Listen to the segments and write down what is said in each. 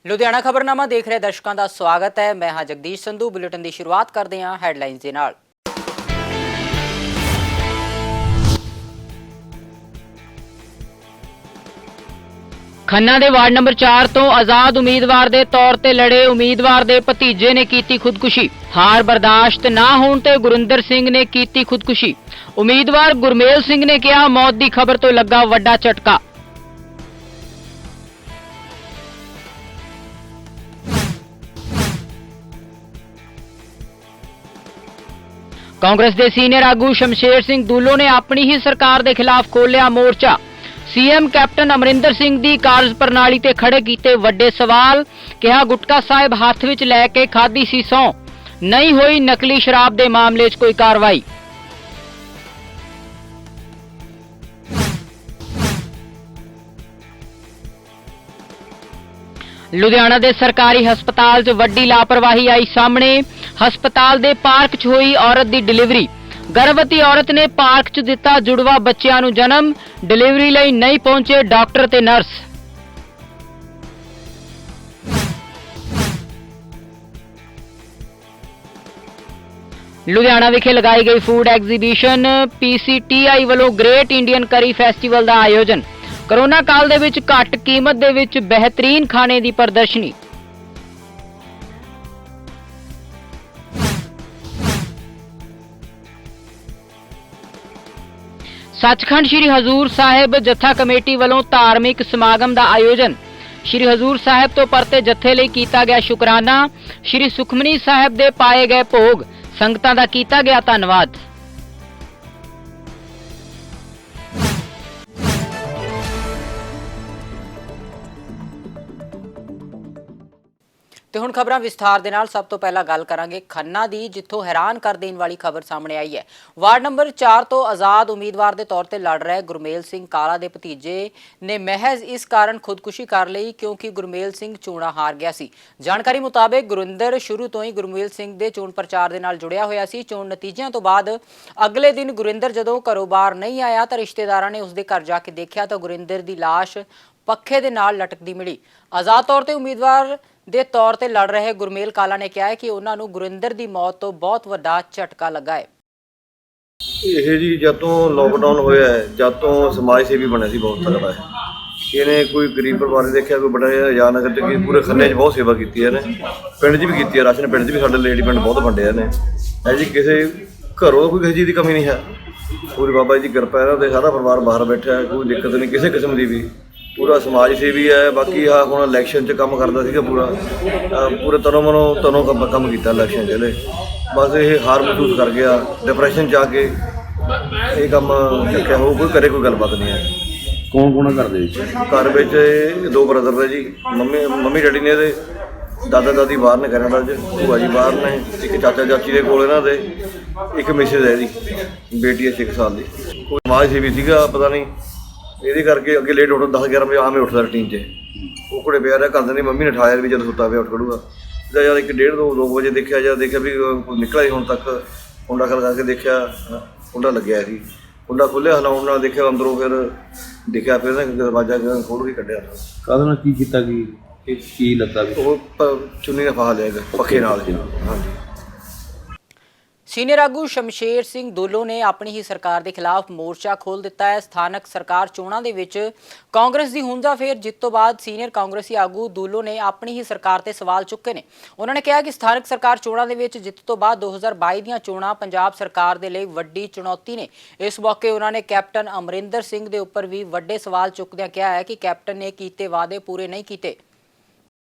ਲੁਧਿਆਣਾ ਖਬਰਨਾਮਾ ਦੇਖ ਰਹੇ ਦਰਸ਼ਕਾਂ ਦਾ ਸਵਾਗਤ ਹੈ। ਮੈਂ ਹਾਂ ਜਗਦੀਸ਼ ਸੰਧੂ। ਬੁਲੇਟਿਨ ਦੀ ਸ਼ੁਰੂਆਤ ਕਰਦੇ ਹਾਂ ਹੈਡਲਾਈਨਸ ਦੇ ਨਾਲ। ਖੰਨਾ ਦੇ ਵਾਰਡ ਨੰਬਰ 4 ਤੋਂ ਆਜ਼ਾਦ ਉਮੀਦਵਾਰ ਦੇ ਤੌਰ ਤੇ ਲੜੇ ਉਮੀਦਵਾਰ ਦੇ ਭਤੀਜੇ ਨੇ ਕੀਤੀ ਖੁਦਕੁਸ਼ੀ। ਹਾਰ ਬਰਦਾਸ਼ਤ ਨਾ ਹੋਣ ਤੇ ਗੁਰਿੰਦਰ ਸਿੰਘ ਨੇ ਕੀਤੀ ਖੁਦਕੁਸ਼ੀ। ਉਮੀਦਵਾਰ ਗੁਰਮੇਲ ਸਿੰਘ ਨੇ ਕਿਹਾ, ਮੌਤ ਦੀ ਖਬਰ ਤੋਂ ਲੱਗਾ ਵੱਡਾ ਝਟਕਾ। ਕਾਂਗਰਸ ਦੇ ਸੀਨੀਅਰ ਆਗੂ ਸ਼ਮਸ਼ੇਰ ਸਿੰਘ ਦੁੱਲੋ ਨੇ ਆਪਣੀ ਹੀ ਸਰਕਾਰ ਦੇ ਖਿਲਾਫ ਖੋਲ੍ਹਿਆ ਮੋਰਚਾ। ਸੀਐਮ ਕੈਪਟਨ ਅਮਰਿੰਦਰ ਸਿੰਘ ਦੀ ਕਾਰਜ ਪ੍ਰਣਾਲੀ ਤੇ ਖੜੇ ਕੀਤੇ ਵੱਡੇ ਸਵਾਲ। ਕਿਹਾ, ਗੁਟਕਾ ਸਾਹਿਬ ਹੱਥ ਵਿੱਚ ਲੈ ਕੇ ਖਾਧੀ ਸੀ ਸਹੁੰ, ਨਹੀਂ ਹੋਈ ਨਕਲੀ ਸ਼ਰਾਬ ਦੇ ਮਾਮਲੇ 'ਚ ਕੋਈ ਕਾਰਵਾਈ। ਲੁਧਿਆਣਾ ਦੇ ਸਰਕਾਰੀ ਹਸਪਤਾਲ 'ਚ ਵੱਡੀ ਲਾਪਰਵਾਹੀ ਆਈ ਸਾਹਮਣੇ। ਹਸਪਤਾਲ ਦੇ ਪਾਰਕ 'ਚ ਹੋਈ ਔਰਤ ਦੀ ਡਿਲੀਵਰੀ। ਗਰਭਵਤੀ ਔਰਤ ਨੇ ਪਾਰਕ 'ਚ ਦਿੱਤਾ ਜੁੜਵਾ ਬੱਚਿਆਂ ਨੂੰ ਜਨਮ। ਡਿਲੀਵਰੀ ਲਈ ਨਹੀਂ ਪਹੁੰਚੇ ਡਾਕਟਰ ਤੇ ਨਰਸ। ਲੁਧਿਆਣਾ ਵਿਖੇ ਲਗਾਈ ਗਈ ਫੂਡ ਐਗਜ਼ੀਬਿਸ਼ਨ। ਪੀਸੀਟੀਆਈ ਵੱਲੋਂ ਗ੍ਰੇਟ ਇੰਡੀਅਨ ਕਰੀ ਫੈਸਟੀਵਲ ਦਾ ਆਯੋਜਨ। ਕੋਰੋਨਾ ਕਾਲ ਦੇ ਵਿੱਚ ਘੱਟ ਕੀਮਤ ਦੇ ਵਿੱਚ ਬਿਹਤਰੀਨ ਖਾਣੇ ਦੀ ਪ੍ਰਦਰਸ਼ਨੀ। ਸੱਚਖੰਡ ਸ਼੍ਰੀ ਹਜ਼ੂਰ ਸਾਹਿਬ ਜੱਥਾ ਕਮੇਟੀ ਵੱਲੋਂ ਧਾਰਮਿਕ ਸਮਾਗਮ ਦਾ ਆਯੋਜਨ। ਸ਼੍ਰੀ ਹਜ਼ੂਰ ਸਾਹਿਬ ਤੋਂ ਪਰਤੇ ਜੱਥੇ ਲਈ ਕੀਤਾ ਗਿਆ ਸ਼ੁਕਰਾਨਾ। ਸ਼੍ਰੀ ਸੁਖਮਨੀ ਸਾਹਿਬ ਦੇ ਪਾਏ ਗਏ ਭੋਗ। ਸੰਗਤਾਂ ਦਾ ਕੀਤਾ ਗਿਆ ਧੰਨਵਾਦ। ਤੇ ਹੁਣ ਖਬਰਾਂ ਵਿਸਥਾਰ ਦੇ ਨਾਲ। ਸਭ ਤੋਂ ਪਹਿਲਾਂ ਗੱਲ ਕਰਾਂਗੇ ਖੰਨਾ ਦੀ, ਜਿੱਥੋਂ ਹੈਰਾਨ ਕਰ ਦੇਣ ਵਾਲੀ ਖਬਰ ਸਾਹਮਣੇ ਆਈ ਹੈ। ਵਾਰਡ ਨੰਬਰ 4 ਤੋਂ ਆਜ਼ਾਦ ਉਮੀਦਵਾਰ ਦੇ ਤੌਰ ਤੇ ਲੜ ਰਹੇ ਗੁਰਮੇਲ ਸਿੰਘ ਕਾਲਾ ਦੇ ਭਤੀਜੇ ਨੇ ਮਹਿਜ਼ ਇਸ ਕਾਰਨ ਖੁਦਕੁਸ਼ੀ ਕਰ ਲਈ ਕਿਉਂਕਿ ਗੁਰਮੇਲ ਸਿੰਘ ਚੋਣਾਂ ਹਾਰ ਗਿਆ ਸੀ। ਜਾਣਕਾਰੀ ਮੁਤਾਬਕ ਗੁਰਿੰਦਰ ਸ਼ੁਰੂ ਤੋਂ ਹੀ ਗੁਰਮੇਲ ਸਿੰਘ ਦੇ ਚੋਣ ਪ੍ਰਚਾਰ ਦੇ ਨਾਲ ਜੁੜਿਆ ਹੋਇਆ ਸੀ। ਚੋਣ ਨਤੀਜਿਆਂ ਤੋਂ ਬਾਅਦ ਅਗਲੇ ਦਿਨ ਗੁਰਿੰਦਰ ਜਦੋਂ ਘਰੋਂ ਬਾਹਰ ਨਹੀਂ ਆਇਆ ਤਾਂ ਰਿਸ਼ਤੇਦਾਰਾਂ ਨੇ ਉਸਦੇ ਘਰ ਜਾ ਕੇ ਦੇਖਿਆ ਤਾਂ ਗੁਰਿੰਦਰ ਦੀ ਲਾਸ਼ ਪੱਖੇ ਦੇ ਨਾਲ ਲਟਕਦੀ ਮਿਲੀ। ਆਜ਼ਾਦ ਤੌਰ ਤੇ ਉਮੀਦਵਾਰ ਦੇ ਤੌਰ ਤੇ ਲੜ ਰਹੇ ਗੁਰਮੇਲ ਕਾਲਾ ਨੇ ਕਿਹਾ ਹੈ ਕਿ ਉਹਨਾਂ ਨੂੰ ਗੁਰਿੰਦਰ ਦੀ ਮੌਤ ਤੋਂ ਬਹੁਤ ਵੱਡਾ ਝਟਕਾ ਲੱਗਾ ਹੈ। ਇਹ ਜੀ ਜਦੋਂ ਲੋਕਡਾਊਨ ਹੋਇਆ ਹੈ, ਜਦ ਤੋਂ ਸਮਾਜ ਸੇਵੀ ਬਣਿਆ ਸੀ ਬਹੁਤ ਤਗੜਾ ਹੈ। ਇਹਨੇ ਕੋਈ ਗਰੀਬ ਪਰਿਵਾਰ ਦੇਖਿਆ, ਕੋਈ ਬੜਾ ਆਜ਼ਾਦ ਨਗਰ 'ਚ ਪੂਰੇ ਖੰਨੇ 'ਚ ਬਹੁਤ ਸੇਵਾ ਕੀਤੀ ਹੈ ਇਹਨੇ। ਪਿੰਡ 'ਚ ਵੀ ਕੀਤੀ ਹੈ, ਰਾਸ਼ਨ ਪਿੰਡ 'ਚ ਵੀ ਸਾਡੇ ਲੇਡੀ ਪਿੰਡ ਬਹੁਤ ਵੰਡਿਆ ਨੇ। ਹੈ ਜੀ ਕਿਸੇ ਘਰੋਂ ਕੋਈ ਕਿਸੇ ਚੀਜ਼ ਦੀ ਕਮੀ ਨਹੀਂ ਹੈ। ਪੂਰੀ ਬਾਬਾ ਜੀ ਦੀ ਕਿਰਪਾ ਇਹਨਾਂ ਦੇ, ਸਾਰਾ ਪਰਿਵਾਰ ਬਾਹਰ ਬੈਠਾ, ਕੋਈ ਦਿੱਕਤ ਨਹੀਂ ਕਿਸੇ ਕਿਸਮ ਦੀ ਵੀ। ਪੂਰਾ ਸਮਾਜ ਸੇਵੀ ਹੈ। ਬਾਕੀ ਆ ਹੁਣ ਇਲੈਕਸ਼ਨ 'ਚ ਕੰਮ ਕਰਦਾ ਸੀਗਾ ਪੂਰੇ ਤਨੋਂ ਕੰਮ ਕੀਤਾ ਇਲੈਕਸ਼ਨ 'ਚ ਇਹਦੇ। ਬਸ ਇਹ ਹਾਰ ਮਹਿਸੂਸ ਕਰ ਗਿਆ, ਡਿਪਰੈਸ਼ਨ 'ਚ ਆ ਕੇ ਇਹ ਕੰਮ ਚੱਕਿਆ ਹੋ। ਕੋਈ ਕਰੇ ਕੋਈ ਗੱਲਬਾਤ ਨਹੀਂ ਹੈ। ਕੌਣ ਘਰ ਦੇ ਵਿੱਚ? ਘਰ ਵਿੱਚ ਇਹ ਦੋ ਬ੍ਰਦਰ ਨੇ ਜੀ। ਮੰਮੀ ਡੈਡੀ ਨੇ ਇਹਦੇ, ਦਾਦਾ ਦਾਦੀ ਬਾਹਰ ਨੇ ਕੈਨੇਡਾ 'ਚ, ਭੂਆ ਜੀ ਬਾਹਰ ਨੇ, ਇੱਕ ਚਾਚਾ ਚਾਚੀ ਦੇ ਕੋਲ ਇਹਨਾਂ ਦੇ, ਇੱਕ ਮਿਸਿਸ ਹੈ ਇਹਦੀ, ਬੇਟੀ ਹੈ 6 ਸਾਲ ਦੀ। ਕੋਈ ਸਮਾਜ ਸੇਵੀ ਸੀਗਾ, ਪਤਾ ਨਹੀਂ ਇਹਦੇ ਕਰਕੇ ਅੱਗੇ ਲੇਟ ਉੱਠਦਾ, 10-11 ਵਜੇ ਆਵੇਂ ਉੱਠਦਾ ਰੂਟੀਨ 'ਚ। ਉਹ ਕੋਲੇ ਪਿਆ ਰਿਹਾ, ਘਰ ਦੇ ਮੰਮੀ ਨੇ ਉਠਾਇਆ ਵੀ ਜਦੋਂ ਸੁੱਤਾ ਪਿਆ ਉੱਠ ਖੜੂਗਾ। ਜਾਂ ਯਾਰ 1-1:30-2 ਵਜੇ ਦੇਖਿਆ, ਵੀ ਨਿਕਲਿਆ ਸੀ ਹੁਣ ਤੱਕ। ਕੁੰਡਾ ਖੜਕਾ ਕੇ ਦੇਖਿਆ, ਕੁੰਡਾ ਲੱਗਿਆ ਸੀ। ਕੁੰਡਾ ਖੋਲ੍ਹਿਆ, ਹਿਲਾਉਣ ਨਾਲ ਦੇਖਿਆ ਅੰਦਰੋਂ, ਫਿਰ ਦੇਖਿਆ, ਫਿਰ ਦਰਵਾਜ਼ਾ ਖੋਲ੍ਹ ਕੇ ਕੱਢਿਆ। ਕਾਹਦੇ ਨਾਲ ਕੀ ਕੀਤਾ, ਕੀ ਲੱਗਾ? ਉਹ ਚੁੰਨੀ ਨਾਲ ਫਾਹਾ ਲਿਆ ਪੱਖੇ ਨਾਲ ਜੀ। ਹਾਂਜੀ। ਸੀਨੀਅਰ ਆਗੂ ਸ਼ਮਸ਼ੇਰ ਸਿੰਘ ਦੁੱਲੋ ਨੇ ਆਪਣੀ ਹੀ ਸਰਕਾਰ ਦੇ ਖਿਲਾਫ ਮੋਰਚਾ ਖੋਲ੍ਹ ਦਿੱਤਾ ਹੈ। ਸਥਾਨਕ ਸਰਕਾਰ ਚੋਣਾਂ ਦੇ ਵਿੱਚ ਕਾਂਗਰਸ ਦੀ ਹੁੰਜਾਫੇਰ ਜਿੱਤ ਤੋਂ ਬਾਅਦ ਸੀਨੀਅਰ ਕਾਂਗਰਸੀ ਆਗੂ ਦੁੱਲੋ ਨੇ ਆਪਣੀ ਹੀ ਸਰਕਾਰ ਤੇ ਸਵਾਲ ਚੁੱਕੇ ਨੇ। ਉਹਨਾਂ ਨੇ ਕਿਹਾ ਕਿ ਸਥਾਨਕ ਸਰਕਾਰ ਚੋਣਾਂ ਦੇ ਵਿੱਚ ਜਿੱਤ ਤੋਂ ਬਾਅਦ 2022 ਦੀਆਂ ਚੋਣਾਂ ਪੰਜਾਬ ਸਰਕਾਰ ਦੇ ਲਈ ਵੱਡੀ ਚੁਣੌਤੀ ਨੇ। ਇਸ ਮੌਕੇ ਉਹਨਾਂ ਨੇ ਕੈਪਟਨ ਅਮਰਿੰਦਰ ਸਿੰਘ ਦੇ ਉੱਪਰ ਵੀ ਵੱਡੇ ਸਵਾਲ ਚੁੱਕਦਿਆਂ ਕਿਹਾ ਹੈ ਕਿ ਕੈਪਟਨ ਨੇ ਕੀਤੇ ਵਾਅਦੇ ਪੂਰੇ ਨਹੀਂ ਕੀਤੇ।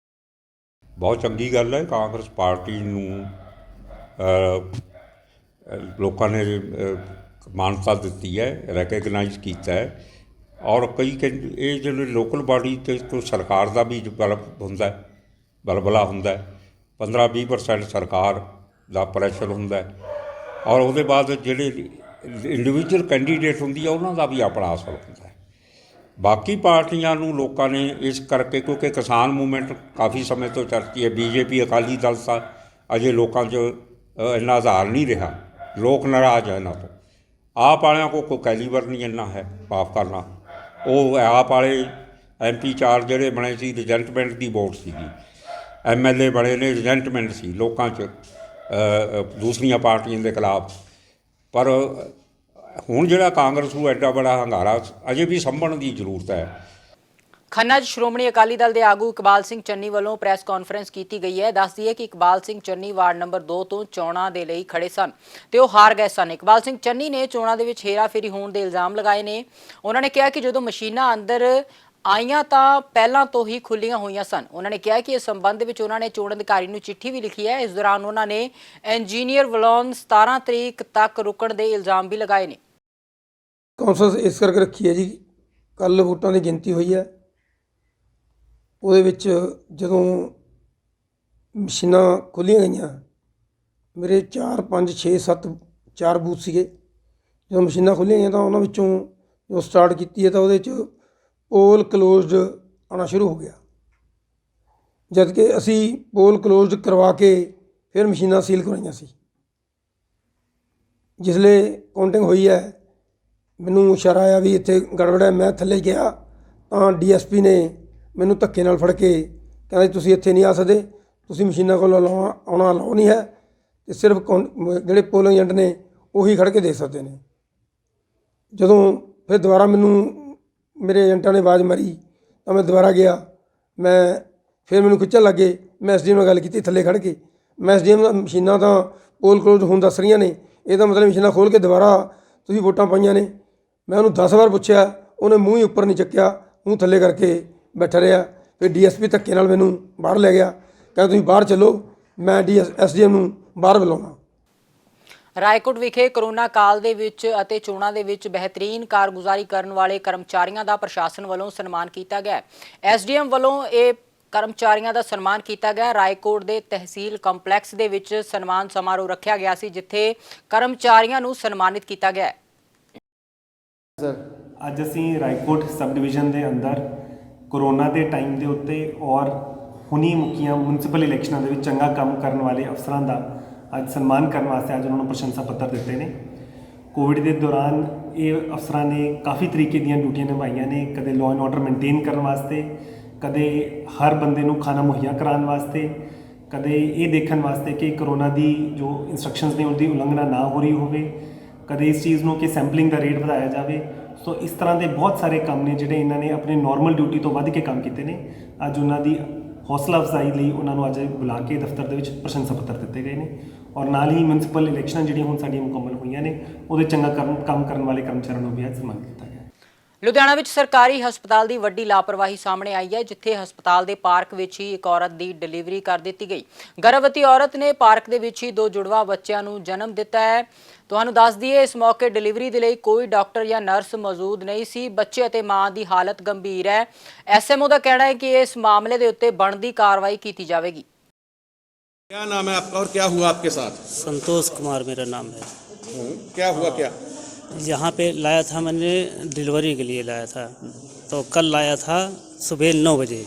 ਬਹੁਤ ਚੰਗੀ ਗੱਲ ਹੈ। ਕਾਂਗਰਸ ਪਾਰਟੀ ਨੂੰ ਲੋਕਾਂ ਨੇ ਮਾਨਤਾ ਦਿੱਤੀ ਹੈ, ਰੈਕਗਨਾਈਜ਼ ਕੀਤਾ ਹੈ। ਔਰ ਕਈ ਇਹ ਜਿਹੜੇ ਲੋਕਲ ਬਾਡੀ ਤੇ ਕੋਈ ਸਰਕਾਰ ਦਾ ਵੀ ਬਲਬਲਾ ਹੁੰਦਾ। 15-20% ਸਰਕਾਰ ਦਾ ਪ੍ਰੈਸ਼ਰ ਹੁੰਦਾ। ਔਰ ਉਹਦੇ ਬਾਅਦ ਜਿਹੜੇ ਇੰਡੀਵਿਜੂਅਲ ਕੈਂਡੀਡੇਟ ਹੁੰਦੀ ਆ ਉਹਨਾਂ ਦਾ ਵੀ ਆਪਣਾ ਅਸਰ ਹੁੰਦਾ। ਬਾਕੀ ਪਾਰਟੀਆਂ ਨੂੰ ਲੋਕਾਂ ਨੇ ਇਸ ਕਰਕੇ, ਕਿਉਂਕਿ ਕਿਸਾਨ ਮੂਵਮੈਂਟ ਕਾਫੀ ਸਮੇਂ ਤੋਂ ਚਰਚੀ ਹੈ। ਬੀਜੇਪੀ ਅਕਾਲੀ ਦਲ ਤਾਂ ਅਜੇ ਲੋਕਾਂ 'ਚ ਇੰਨਾ ਆਧਾਰ ਨਹੀਂ ਰਿਹਾ। ਲੋਕ ਨਾਰਾਜ਼ ਹੈ ਇਹਨਾਂ ਤੋਂ। ਆਪ ਵਾਲਿਆਂ ਕੋਲ ਕੋਈ ਕੈਲੀਬਰ ਨਹੀਂ ਇੰਨਾ ਹੈ ਪਾਸ ਕਰਨਾ। ਉਹ ਆਪ ਵਾਲੇ MP 4 ਜਿਹੜੇ ਬਣੇ ਸੀ, ਰਿਜੈਂਟਮੈਂਟ ਦੀ ਵੋਟ ਸੀਗੀ। MLA ਬਣੇ ਨੇ, ਰਿਜੈਂਟਮੈਂਟ ਸੀ ਲੋਕਾਂ 'ਚ ਦੂਸਰੀਆਂ ਪਾਰਟੀਆਂ ਦੇ ਖਿਲਾਫ। ਪਰ ਹੁਣ ਜਿਹੜਾ ਕਾਂਗਰਸ ਨੂੰ ਐਡਾ ਬੜਾ ਹੰਗਾਰਾ ਅਜੇ ਵੀ ਸੰਭਣ ਦੀ ਜ਼ਰੂਰਤ ਹੈ। ਖੰਨਾ 'ਚ ਸ਼੍ਰੋਮਣੀ ਅਕਾਲੀ ਦਲ ਦੇ ਆਗੂ ਇਕਬਾਲ ਸਿੰਘ ਚੰਨੀ ਵੱਲੋਂ ਪ੍ਰੈਸ ਕਾਨਫਰੰਸ ਕੀਤੀ ਗਈ ਹੈ। ਦੱਸਦੀ ਹੈ ਕਿ ਇਕਬਾਲ ਸਿੰਘ ਚੰਨੀ ਵਾਰਡ ਨੰਬਰ 2 ਤੋਂ ਚੋਣਾਂ ਦੇ ਲਈ ਖੜੇ ਸਨ ਤੇ ਉਹ ਹਾਰ ਗਏ ਸਨ। ਇਕਬਾਲ ਸਿੰਘ ਚੰਨੀ ਨੇ ਚੋਣਾਂ ਦੇ ਵਿੱਚ ਹੇਰਾਫੇਰੀ ਹੋਣ ਦੇ ਇਲਜ਼ਾਮ ਲਗਾਏ ਨੇ। ਉਹਨਾਂ ਨੇ ਕਿਹਾ ਕਿ ਜਦੋਂ ਮਸ਼ੀਨਾਂ ਅੰਦਰ ਆਈਆਂ ਤਾਂ ਪਹਿਲਾਂ ਤੋਂ ਹੀ ਖੁੱਲੀਆਂ ਹੋਈਆਂ ਸਨ। ਉਹਨਾਂ ਨੇ ਕਿਹਾ ਕਿ ਇਸ ਸੰਬੰਧ ਵਿੱਚ ਉਹਨਾਂ ਨੇ ਚੋਣ ਅਧਿਕਾਰੀ ਨੂੰ ਚਿੱਠੀ ਵੀ ਲਿਖੀ ਹੈ। ਇਸ ਦੌਰਾਨ ਉਹਨਾਂ ਨੇ ਇੰਜੀਨੀਅਰ ਵੱਲੋਂ 17 ਤਰੀਕ ਤੱਕ ਰੁਕਣ ਦੇ ਇਲਜ਼ਾਮ ਵੀ ਲਗਾਏ ਨੇ। ਕੌਂਸਲ ਇਸ ਕਰਕੇ ਰੱਖੀ ਹੈ ਜੀ, ਕੱਲ੍ਹ ਵੋਟਾਂ ਦੀ ਗਿਣਤੀ ਹੋਈ ਹੈ, ਉਹਦੇ ਵਿੱਚ ਜਦੋਂ ਮਸ਼ੀਨਾਂ ਖੋਲ੍ਹੀਆਂ ਗਈਆਂ, ਮੇਰੇ 4 5 6 7 4 ਬੂਥ ਸੀਗੇ। ਜਦੋਂ ਮਸ਼ੀਨਾਂ ਖੋਲ੍ਹੀਆਂ ਗਈਆਂ ਤਾਂ ਉਹਨਾਂ ਵਿੱਚੋਂ ਜੋ ਸਟਾਰਟ ਕੀਤੀ ਹੈ ਤਾਂ ਉਹਦੇ 'ਚ ਪੋਲ ਕਲੋਜ਼ਡ ਆਉਣਾ ਸ਼ੁਰੂ ਹੋ ਗਿਆ, ਜਦ ਕਿ ਅਸੀਂ ਪੋਲ ਕਲੋਜ਼ਡ ਕਰਵਾ ਕੇ ਫਿਰ ਮਸ਼ੀਨਾਂ ਸੀਲ ਕਰਵਾਈਆਂ ਸੀ। ਜਿਸਲੇ ਕਾਊਂਟਿੰਗ ਹੋਈ ਹੈ ਮੈਨੂੰ ਇਸ਼ਾਰਾ ਆਇਆ ਵੀ ਇੱਥੇ ਗੜਬੜ ਹੈ। ਮੈਂ ਥੱਲੇ ਗਿਆ ਤਾਂ DSP ਨੇ ਮੈਨੂੰ ਧੱਕੇ ਨਾਲ ਫੜ ਕੇ ਕਹਿੰਦਾ ਤੁਸੀਂ ਇੱਥੇ ਨਹੀਂ ਆ ਸਕਦੇ, ਤੁਸੀਂ ਮਸ਼ੀਨਾਂ ਕੋਲ ਆਉਣਾ ਅਲਾਓ ਨਹੀਂ ਹੈ ਅਤੇ ਸਿਰਫ ਜਿਹੜੇ ਪੋਲਿੰਗ ਏਜੰਟ ਨੇ ਉਹੀ ਖੜ੍ਹ ਕੇ ਦੇ ਸਕਦੇ ਨੇ। ਜਦੋਂ ਫਿਰ ਦੁਬਾਰਾ ਮੈਨੂੰ ਮੇਰੇ ਏਜੰਟਾਂ ਨੇ ਆਵਾਜ਼ ਮਾਰੀ ਤਾਂ ਮੈਂ ਦੁਬਾਰਾ ਗਿਆ, ਫਿਰ ਮੈਨੂੰ ਖਿੱਚਣ ਲੱਗੇ। ਮੈਂ SDM ਨਾਲ ਗੱਲ ਕੀਤੀ ਥੱਲੇ ਖੜ੍ਹ ਕੇ। ਮੈਂ SDM ਮਸ਼ੀਨਾਂ ਤਾਂ ਪੋਲ ਕਲੋਜ਼ ਹੁਣ ਦੱਸ ਰਹੀਆਂ ਨੇ, ਇਹਦਾ ਮਤਲਬ ਮਸ਼ੀਨਾਂ ਖੋਲ੍ਹ ਕੇ ਦੁਬਾਰਾ ਤੁਸੀਂ ਵੋਟਾਂ ਪਾਈਆਂ ਨੇ। ਮੈਂ ਉਹਨੂੰ 10 ਵਾਰ ਪੁੱਛਿਆ, ਉਹਨੇ ਮੂੰਹ ਹੀ ਉੱਪਰ ਨਹੀਂ ਚੱਕਿਆ, ਮੂੰਹ ਥੱਲੇ ਕਰਕੇ ਬੈਠਾ ਰਿਹਾ। ਫਿਰ DSP ਧੱਕੇ ਨਾਲ ਮੈਨੂੰ ਬਾਹਰ ਲੈ ਗਿਆ, ਕਹਿੰਦਾ ਤੁਸੀਂ ਬਾਹਰ ਚੱਲੋ, ਮੈਂ SDM ਨੂੰ ਬਾਹਰ ਬੁਲਾਉਣਾ। ਰਾਏਕੋਟ ਵਿਖੇ ਕਰੋਨਾ ਕਾਲ ਦੇ ਵਿੱਚ ਅਤੇ ਚੋਣਾਂ ਦੇ ਵਿੱਚ ਬਿਹਤਰੀਨ ਕਾਰਗੁਜ਼ਾਰੀ ਕਰਨ ਵਾਲੇ ਕਰਮਚਾਰੀਆਂ ਦਾ ਪ੍ਰਸ਼ਾਸਨ ਵੱਲੋਂ ਸਨਮਾਨ ਕੀਤਾ ਗਿਆ। SDM ਵੱਲੋਂ ਇਹ ਕਰਮਚਾਰੀਆਂ ਦਾ ਸਨਮਾਨ ਕੀਤਾ ਗਿਆ। ਰਾਏਕੋਟ ਦੇ ਤਹਿਸੀਲ ਕੰਪਲੈਕਸ ਦੇ ਵਿੱਚ ਸਨਮਾਨ ਸਮਾਰੋਹ ਰੱਖਿਆ ਗਿਆ ਸੀ, ਜਿੱਥੇ ਕਰਮਚਾਰੀਆਂ ਨੂੰ ਸਨਮਾਨਿਤ ਕੀਤਾ ਗਿਆ। ਅੱਜ ਅਸੀਂ ਰਾਏਕੋਟ ਸਬ ਡਿਵੀਜ਼ਨ ਦੇ ਅੰਦਰ ਕੋਰੋਨਾ ਦੇ ਟਾਈਮ ਦੇ ਉੱਤੇ ਔਰ ਹੁਣੀ ਮੁੱਕੀਆਂ ਮਿਊਨਿਸਪਲ ਇਲੈਕਸ਼ਨਾਂ ਦੇ ਵਿੱਚ ਚੰਗਾ ਕੰਮ ਕਰਨ ਵਾਲੇ ਅਫਸਰਾਂ ਦਾ ਅੱਜ ਸਨਮਾਨ ਕਰਨ ਵਾਸਤੇ ਅੱਜ ਉਹਨਾਂ ਨੂੰ ਪ੍ਰਸ਼ੰਸਾ ਪੱਤਰ ਦਿੱਤੇ ਨੇ। ਕੋਵਿਡ ਦੇ ਦੌਰਾਨ ਇਹ ਅਫਸਰਾਂ ਨੇ ਕਾਫੀ ਤਰੀਕੇ ਦੀਆਂ ਡਿਊਟੀਆਂ ਨਿਭਾਈਆਂ ਨੇ, ਕਦੇ ਲਾਅ ਐਂਡ ਆਰਡਰ ਮੇਨਟੇਨ ਕਰਨ ਵਾਸਤੇ, ਕਦੇ ਹਰ ਬੰਦੇ ਨੂੰ ਖਾਣਾ ਮੁਹੱਈਆ ਕਰਾਉਣ ਵਾਸਤੇ, ਕਦੇ ਇਹ ਦੇਖਣ ਵਾਸਤੇ ਕਿ ਕਰੋਨਾ ਦੀ ਜੋ ਇੰਸਟਰਕਸ਼ਨਸ ਨੇ ਉਹਦੀ ਉਲੰਘਣਾ ਨਾ ਹੋ ਰਹੀ ਹੋਵੇ, ਕਦੇ ਇਸ ਚੀਜ਼ ਨੂੰ ਕਿ ਸੈਂਪਲਿੰਗ ਦਾ ਰੇਟ ਵਧਾਇਆ ਜਾਵੇ। ਸੋ ਇਸ ਤਰ੍ਹਾਂ ਦੇ ਬਹੁਤ ਸਾਰੇ ਕੰਮ ਨੇ ਜਿਹੜੇ ਇਹਨਾਂ ਨੇ ਆਪਣੇ ਨਾਰਮਲ ਡਿਊਟੀ ਤੋਂ ਵੱਧ ਕੇ ਕੰਮ ਕੀਤੇ ਨੇ। ਅੱਜ ਉਹਨਾਂ ਦੀ ਹੌਸਲਾ ਅਫਜ਼ਾਈ ਲਈ ਉਹਨਾਂ ਨੂੰ ਅੱਜ ਬੁਲਾ ਕੇ ਦਫ਼ਤਰ ਦੇ ਵਿੱਚ ਪ੍ਰਸ਼ੰਸਾ ਪੱਤਰ ਦਿੱਤੇ ਗਏ ਨੇ ਔਰ ਨਾਲ ਹੀ ਮਿਊਨਿਸਪਲ ਇਲੈਕਸ਼ਨਾਂ ਜਿਹੜੀਆਂ ਹੁਣ ਸਾਡੀਆਂ ਮੁਕੰਮਲ ਹੋਈਆਂ ਨੇ ਉਹਦੇ ਚੰਗਾ ਕੰਮ ਕਰਨ ਵਾਲੇ ਕਰਮਚਾਰੀਆਂ ਨੂੰ ਵੀ ਅੱਜ ਸਨਮਾਨ ਕੀਤਾ ਗਿਆ। ਲੁਧਿਆਣਾ ਵਿੱਚ ਸਰਕਾਰੀ ਹਸਪਤਾਲ ਦੀ ਵੱਡੀ ਲਾਪਰਵਾਹੀ ਸਾਹਮਣੇ ਆਈ ਹੈ, ਜਿੱਥੇ ਹਸਪਤਾਲ ਦੇ ਪਾਰਕ ਵਿੱਚ ਹੀ ਇੱਕ ਔਰਤ ਦੀ ਡਿਲੀਵਰੀ ਕਰ ਦਿੱਤੀ ਗਈ। ਗਰਭਵਤੀ ਔਰਤ ਨੇ ਪਾਰਕ ਦੇ ਵਿੱਚ ਹੀ 2 ਜੁੜਵਾ ਬੱਚਿਆਂ ਨੂੰ ਜਨਮ ਦਿੱਤਾ ਹੈ। ਤੁਹਾਨੂੰ ਦੱਸ ਦਈਏ, ਇਸ ਮੌਕੇ ਡਿਲੀਵਰੀ ਦੇ ਲਈ ਕੋਈ ਡਾਕਟਰ ਜਾਂ ਨਰਸ ਮੌਜੂਦ ਨਹੀਂ ਸੀ। ਬੱਚੇ ਅਤੇ ਮਾਂ ਦੀ ਹਾਲਤ ਗੰਭੀਰ ਹੈ। SMO ਦਾ ਕਹਿਣਾ ਹੈ ਕਿ ਇਸ ਮਾਮਲੇ ਦੇ ਉੱਤੇ ਬਣਦੀ ਕਾਰਵਾਈ ਕੀਤੀ ਜਾਵੇਗੀ। क्या नाम है आपका और क्या हुआ आपके साथ? संतोष कुमार मेरा नाम है। क्या हुआ क्या? यहाँ पे लाया था, मैंने डिलीवरी के लिए लाया था। तो कल लाया था सुबह 9 बजे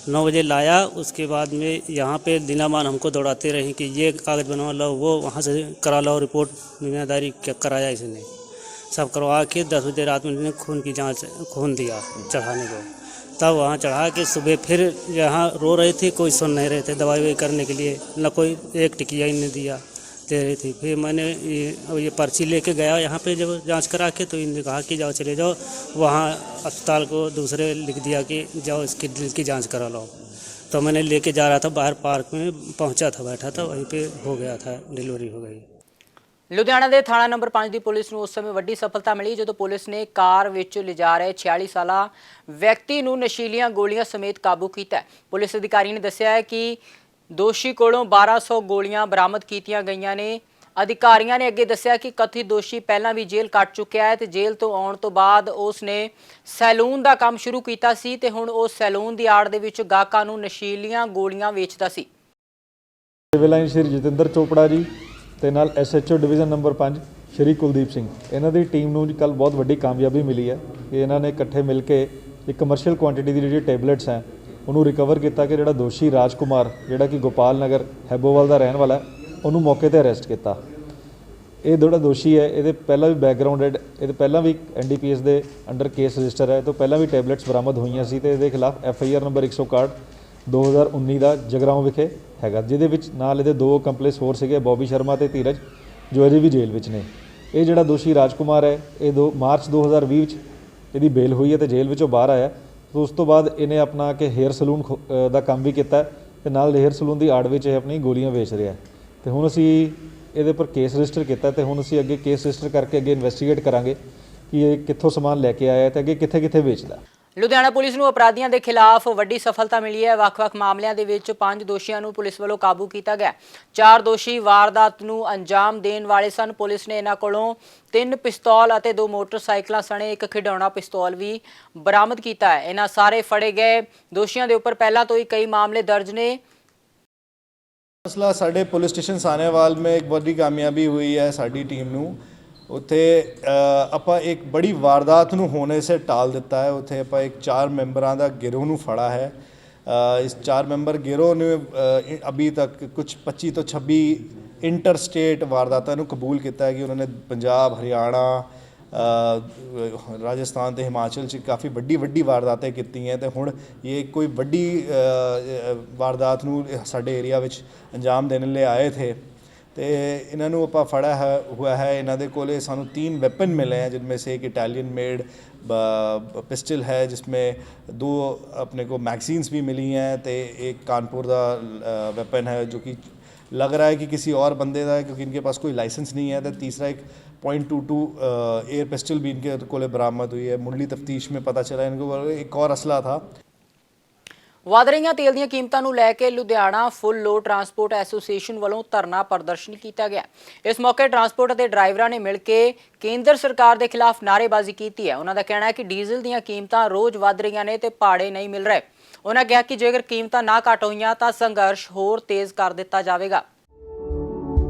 9 बजे लाया। उसके बाद में यहाँ पे दिनामान हमको दौड़ाते रहे कि ये कागज़ बनवा लो, वो वहाँ से करा लो, रिपोर्ट दुनियादारी कराया इसने, सब करवा के 10 बजे रात में इन्होंने खून की जाँच खून दिया चढ़ाने को। तब वहाँ चढ़ा के सुबह फिर यहाँ रो रहे थे, कोई सुन नहीं रहे थे दवाई वही करने के लिए, न कोई एक टिकिया ही नहीं दिया दे रही थी। फिर मैंने ये पर्ची लेके गया यहाँ पे जब जांच करा के, तो इन्होंने कहा कि जाओ चले जाओ वहाँ अस्पताल को, दूसरे लिख दिया कि जाओ इसकी दिल की जांच करा लो। तो मैंने लेके जा रहा था बाहर, पार्क में पहुँचा था, बैठा था, वहीं पे हो गया था, डिलीवरी हो गई। ਲੁਧਿਆਣਾ ਦੇ ਥਾਣਾ ਨੰਬਰ 5 ਦੀ ਪੁਲਿਸ ਨੂੰ ਉਸ ਸਮੇਂ ਵੱਡੀ ਸਫਲਤਾ ਮਿਲੀ ਜਦੋਂ ਪੁਲਿਸ ਨੇ ਕਾਰ ਵਿੱਚ ਲਿਜਾ ਰਹੇ 46 ਸਾਲਾ ਵਿਅਕਤੀ ਨੂੰ ਨਸ਼ੀਲੀਆਂ ਗੋਲੀਆਂ ਸਮੇਤ ਕਾਬੂ ਕੀਤਾ। ਪੁਲਿਸ ਅਧਿਕਾਰੀ ਨੇ ਦੱਸਿਆ ਹੈ ਕਿ ਦੋਸ਼ੀ ਕੋਲੋਂ 1200 ਗੋਲੀਆਂ ਬਰਾਮਦ ਕੀਤੀਆਂ ਗਈਆਂ ਨੇ। ਅਧਿਕਾਰੀਆਂ ਨੇ ਅੱਗੇ ਦੱਸਿਆ ਕਿ ਕਥਿਤ ਦੋਸ਼ੀ ਪਹਿਲਾਂ ਵੀ ਜੇਲ੍ਹ ਕੱਟ ਚੁੱਕਿਆ ਹੈ ਤੇ ਜੇਲ੍ਹ ਤੋਂ ਆਉਣ ਤੋਂ ਬਾਅਦ ਉਸ ਨੇ ਸੈਲੂਨ ਦਾ ਕੰਮ ਸ਼ੁਰੂ ਕੀਤਾ ਸੀ ਤੇ ਹੁਣ ਉਹ ਸੈਲੂਨ ਦੀ ਆੜ ਦੇ ਵਿੱਚ ਗਾਹਕਾਂ ਨੂੰ ਨਸ਼ੀਲੀਆਂ ਗੋਲੀਆਂ ਵੇਚਦਾ ਸੀ। ਸਿਵਲ ਲਾਈਨ ਸ਼੍ਰੀ ਜਤਿੰਦਰ ਚੋਪੜਾ ਜੀ ਤੇ ਨਾਲ SHO ਡਿਵੀਜ਼ਨ ਨੰਬਰ 5 ਸ਼੍ਰੀ ਕੁਲਦੀਪ ਸਿੰਘ, ਇਹਨਾਂ ਦੀ ਟੀਮ ਨੂੰ ਕੱਲ ਬਹੁਤ ਵੱਡੀ ਕਾਮਯਾਬੀ ਮਿਲੀ ਹੈ ਕਿ ਇਹਨਾਂ ਨੇ ਇਕੱਠੇ ਮਿਲ ਕੇ ਇੱਕ ਕਮਰਸ਼ੀਅਲ ਕੁਆਂਟੀਟੀ ਦੀ ਜਿਹੜੀ ਟੈਬਲੇਟਸ ਹੈ ਉਹਨੂੰ ਰਿਕਵਰ ਕੀਤਾ ਕਿ ਜਿਹੜਾ ਦੋਸ਼ੀ ਰਾਜਕੁਮਾਰ, ਜਿਹੜਾ ਕਿ ਗੋਪਾਲ ਨਗਰ ਹੈਬੋਵਾਲ ਦਾ ਰਹਿਣ ਵਾਲਾ, ਉਹਨੂੰ ਮੌਕੇ ਤੇ ਅਰੈਸਟ ਕੀਤਾ। ਇਹ ਜਿਹੜਾ ਦੋਸ਼ੀ ਹੈ ਇਹਦੇ ਪਹਿਲਾਂ ਵੀ ਬੈਕਗਰਾਉਂਡ ਹੈ, ਇਹਦੇ ਪਹਿਲਾਂ ਵੀ NDPS ਦੇ ਅੰਡਰ ਕੇਸ ਰਜਿਸਟਰ ਹੈ, ਤੋਂ ਪਹਿਲਾਂ ਵੀ ਟੈਬਲੇਟਸ ਬਰਾਮਦ ਹੋਈਆਂ ਸੀ ਤੇ ਇਹਦੇ ਖਿਲਾਫ FIR ਨੰਬਰ 161 2019 ਦਾ ਜਗਰਾਓਂ ਵਿਖੇ ਹੈਗਾ, ਜਿਹਦੇ ਵਿੱਚ ਨਾਲ ਇਹਦੇ 2 ਕੰਪਲੇਸ ਹੋਰ ਸੀਗੇ, ਬੌਬੀ ਸ਼ਰਮਾ ਤੇ ਧੀਰਜ, ਜੋ ਅਜੇ ਵੀ ਜੇਲ੍ਹ ਵਿੱਚ ਨੇ। ਇਹ ਜਿਹੜਾ ਦੋਸ਼ੀ ਰਾਜਕੁਮਾਰ ਹੈ, ਇਹ ਮਾਰਚ 2020 ਵਿੱਚ ਇਹਦੀ ਬੇਲ ਹੋਈ ਹੈ ਤੇ ਜੇਲ੍ਹ ਵਿੱਚੋਂ ਬਾਹਰ ਆਇਆ। तो उस तो बाद इन्हें अपना कि हेयर सलून का काम भी किया ते नाल हेयर सलून की आड़ विच अपनी गोलियां बेच रहा है। तो हुण असीं इहदे पर केस रजिस्टर किया ते हुण असीं अगे केस रजिस्टर करके अगे इन्वेस्टिगेट करांगे कि ये कित्थों समान लैके आया ते अगे कित्थे कित्थे बेचदा। ਲੁਧਿਆਣਾ ਪੁਲਿਸ ਨੂੰ ਅਪਰਾਧੀਆਂ ਦੇ ਖਿਲਾਫ ਵੱਡੀ ਸਫਲਤਾ ਮਿਲੀ ਹੈ। ਵੱਖ-ਵੱਖ ਮਾਮਲਿਆਂ ਦੇ ਵਿੱਚ 5 ਦੋਸ਼ੀਆਂ ਨੂੰ ਪੁਲਿਸ ਵੱਲੋਂ ਕਾਬੂ ਕੀਤਾ ਗਿਆ। 4 ਦੋਸ਼ੀ ਵਾਰਦਾਤ ਨੂੰ ਅੰਜਾਮ ਦੇਣ ਵਾਲੇ ਸਨ। ਪੁਲਿਸ ਨੇ ਇਹਨਾਂ ਕੋਲੋਂ 3 ਪਿਸਤੌਲ ਅਤੇ 2 ਮੋਟਰਸਾਈਕਲਾਂ ਸਣੇ ਇੱਕ ਖਿਡੌਣਾ ਪਿਸਤੌਲ ਵੀ ਬਰਾਮਦ ਕੀਤਾ ਹੈ। ਇਹਨਾਂ ਸਾਰੇ ਫੜੇ ਗਏ ਦੋਸ਼ੀਆਂ ਦੇ ਉੱਪਰ ਪਹਿਲਾਂ ਤੋਂ ਹੀ ਕਈ ਮਾਮਲੇ ਦਰਜ ਨੇ। ਮਸਲਾ ਸਾਡੇ ਪੁਲਿਸ ਸਟੇਸ਼ਨ ਸਾਨੇਵਾਲ में एक बड़ी कामयाबी हुई है साडी टीम ਨੂੰ। ਉੱਥੇ ਆਪਾਂ ਇੱਕ ਬੜੀ ਵਾਰਦਾਤ ਨੂੰ ਹੋਣੇ ਸੇ ਟਾਲ ਦਿੱਤਾ ਹੈ। ਉੱਥੇ ਆਪਾਂ ਇੱਕ 4 ਮੈਂਬਰਾਂ ਦਾ ਗਿਰੋਹ ਨੂੰ ਫੜਾ ਹੈ। इस 4 ਮੈਂਬਰ ਗਿਰੋਹ ਨੇ ਅਭੀ ਤੱਕ ਕੁਝ 25 ਤੋਂ 26 ਇੰਟਰ ਸਟੇਟ ਵਾਰਦਾਤਾਂ ਨੂੰ ਕਬੂਲ ਕੀਤਾ ਹੈ ਕਿ ਉਹਨਾਂ ਨੇ ਪੰਜਾਬ, ਹਰਿਆਣਾ, ਰਾਜਸਥਾਨ ਤੇ ਹਿਮਾਚਲ 'ਚ ਕਾਫੀ ਵੱਡੀ ਵਾਰਦਾਤਾਂ ਕੀਤੀਆਂ ਤੇ ਹੁਣ ਇਹ ਕੋਈ ਵੱਡੀ ਵਾਰਦਾਤ ਨੂੰ ਸਾਡੇ ਏਰੀਆ ਵਿੱਚ ਅੰਜਾਮ ਦੇਣ ਲਈ ਆਏ थे। तो इन्हों ਆਪਾਂ फड़ा हुआ है। इन्होंने कोले सानू 3 वेपन मिले हैं जिनमें से एक इटालियन मेड पिस्टल है जिसमें 2 अपने को मैगजीन्स भी मिली हैं तो एक कानपुर का वेपन है जो कि लग रहा है कि किसी और बंदे का है क्योंकि इनके पास कोई लाइसेंस नहीं है। तो तीसरा एक .22 एयर पिस्टल भी इनके कोले बरामद हुई है। मुंडली तफ्तीश में पता चला इनको एक और असला था। ਵਧ ਰਹੀਆਂ ਤੇਲ ਦੀਆਂ ਕੀਮਤਾਂ ਨੂੰ ਲੈ ਕੇ ਲੁਧਿਆਣਾ ਫੁੱਲ ਲੋਡ ਟਰਾਂਸਪੋਰਟ ਐਸੋਸੀਏਸ਼ਨ ਵੱਲੋਂ ਧਰਨਾ ਪ੍ਰਦਰਸ਼ਨ ਕੀਤਾ ਗਿਆ। ਇਸ ਮੌਕੇ ਟਰਾਂਸਪੋਰਟ ਅਤੇ ਡਰਾਈਵਰਾਂ ਨੇ ਮਿਲ ਕੇ ਕੇਂਦਰ ਸਰਕਾਰ ਦੇ ਖਿਲਾਫ ਨਾਅਰੇਬਾਜ਼ੀ ਕੀਤੀ ਹੈ। ਉਹਨਾਂ ਦਾ ਕਹਿਣਾ ਹੈ ਕਿ ਡੀਜ਼ਲ ਦੀਆਂ ਕੀਮਤਾਂ ਰੋਜ਼ ਵਧ ਰਹੀਆਂ ਨੇ ਤੇ ਭਾੜੇ ਨਹੀਂ ਮਿਲ ਰਹੇ। ਉਹਨਾਂ ਕਿਹਾ ਕਿ ਜੇਕਰ ਕੀਮਤਾਂ ਨਾ ਘੱਟ ਹੋਈਆਂ ਤਾਂ ਸੰਘਰਸ਼ ਹੋਰ ਤੇਜ਼ ਕਰ ਦਿੱਤਾ ਜਾਵੇਗਾ।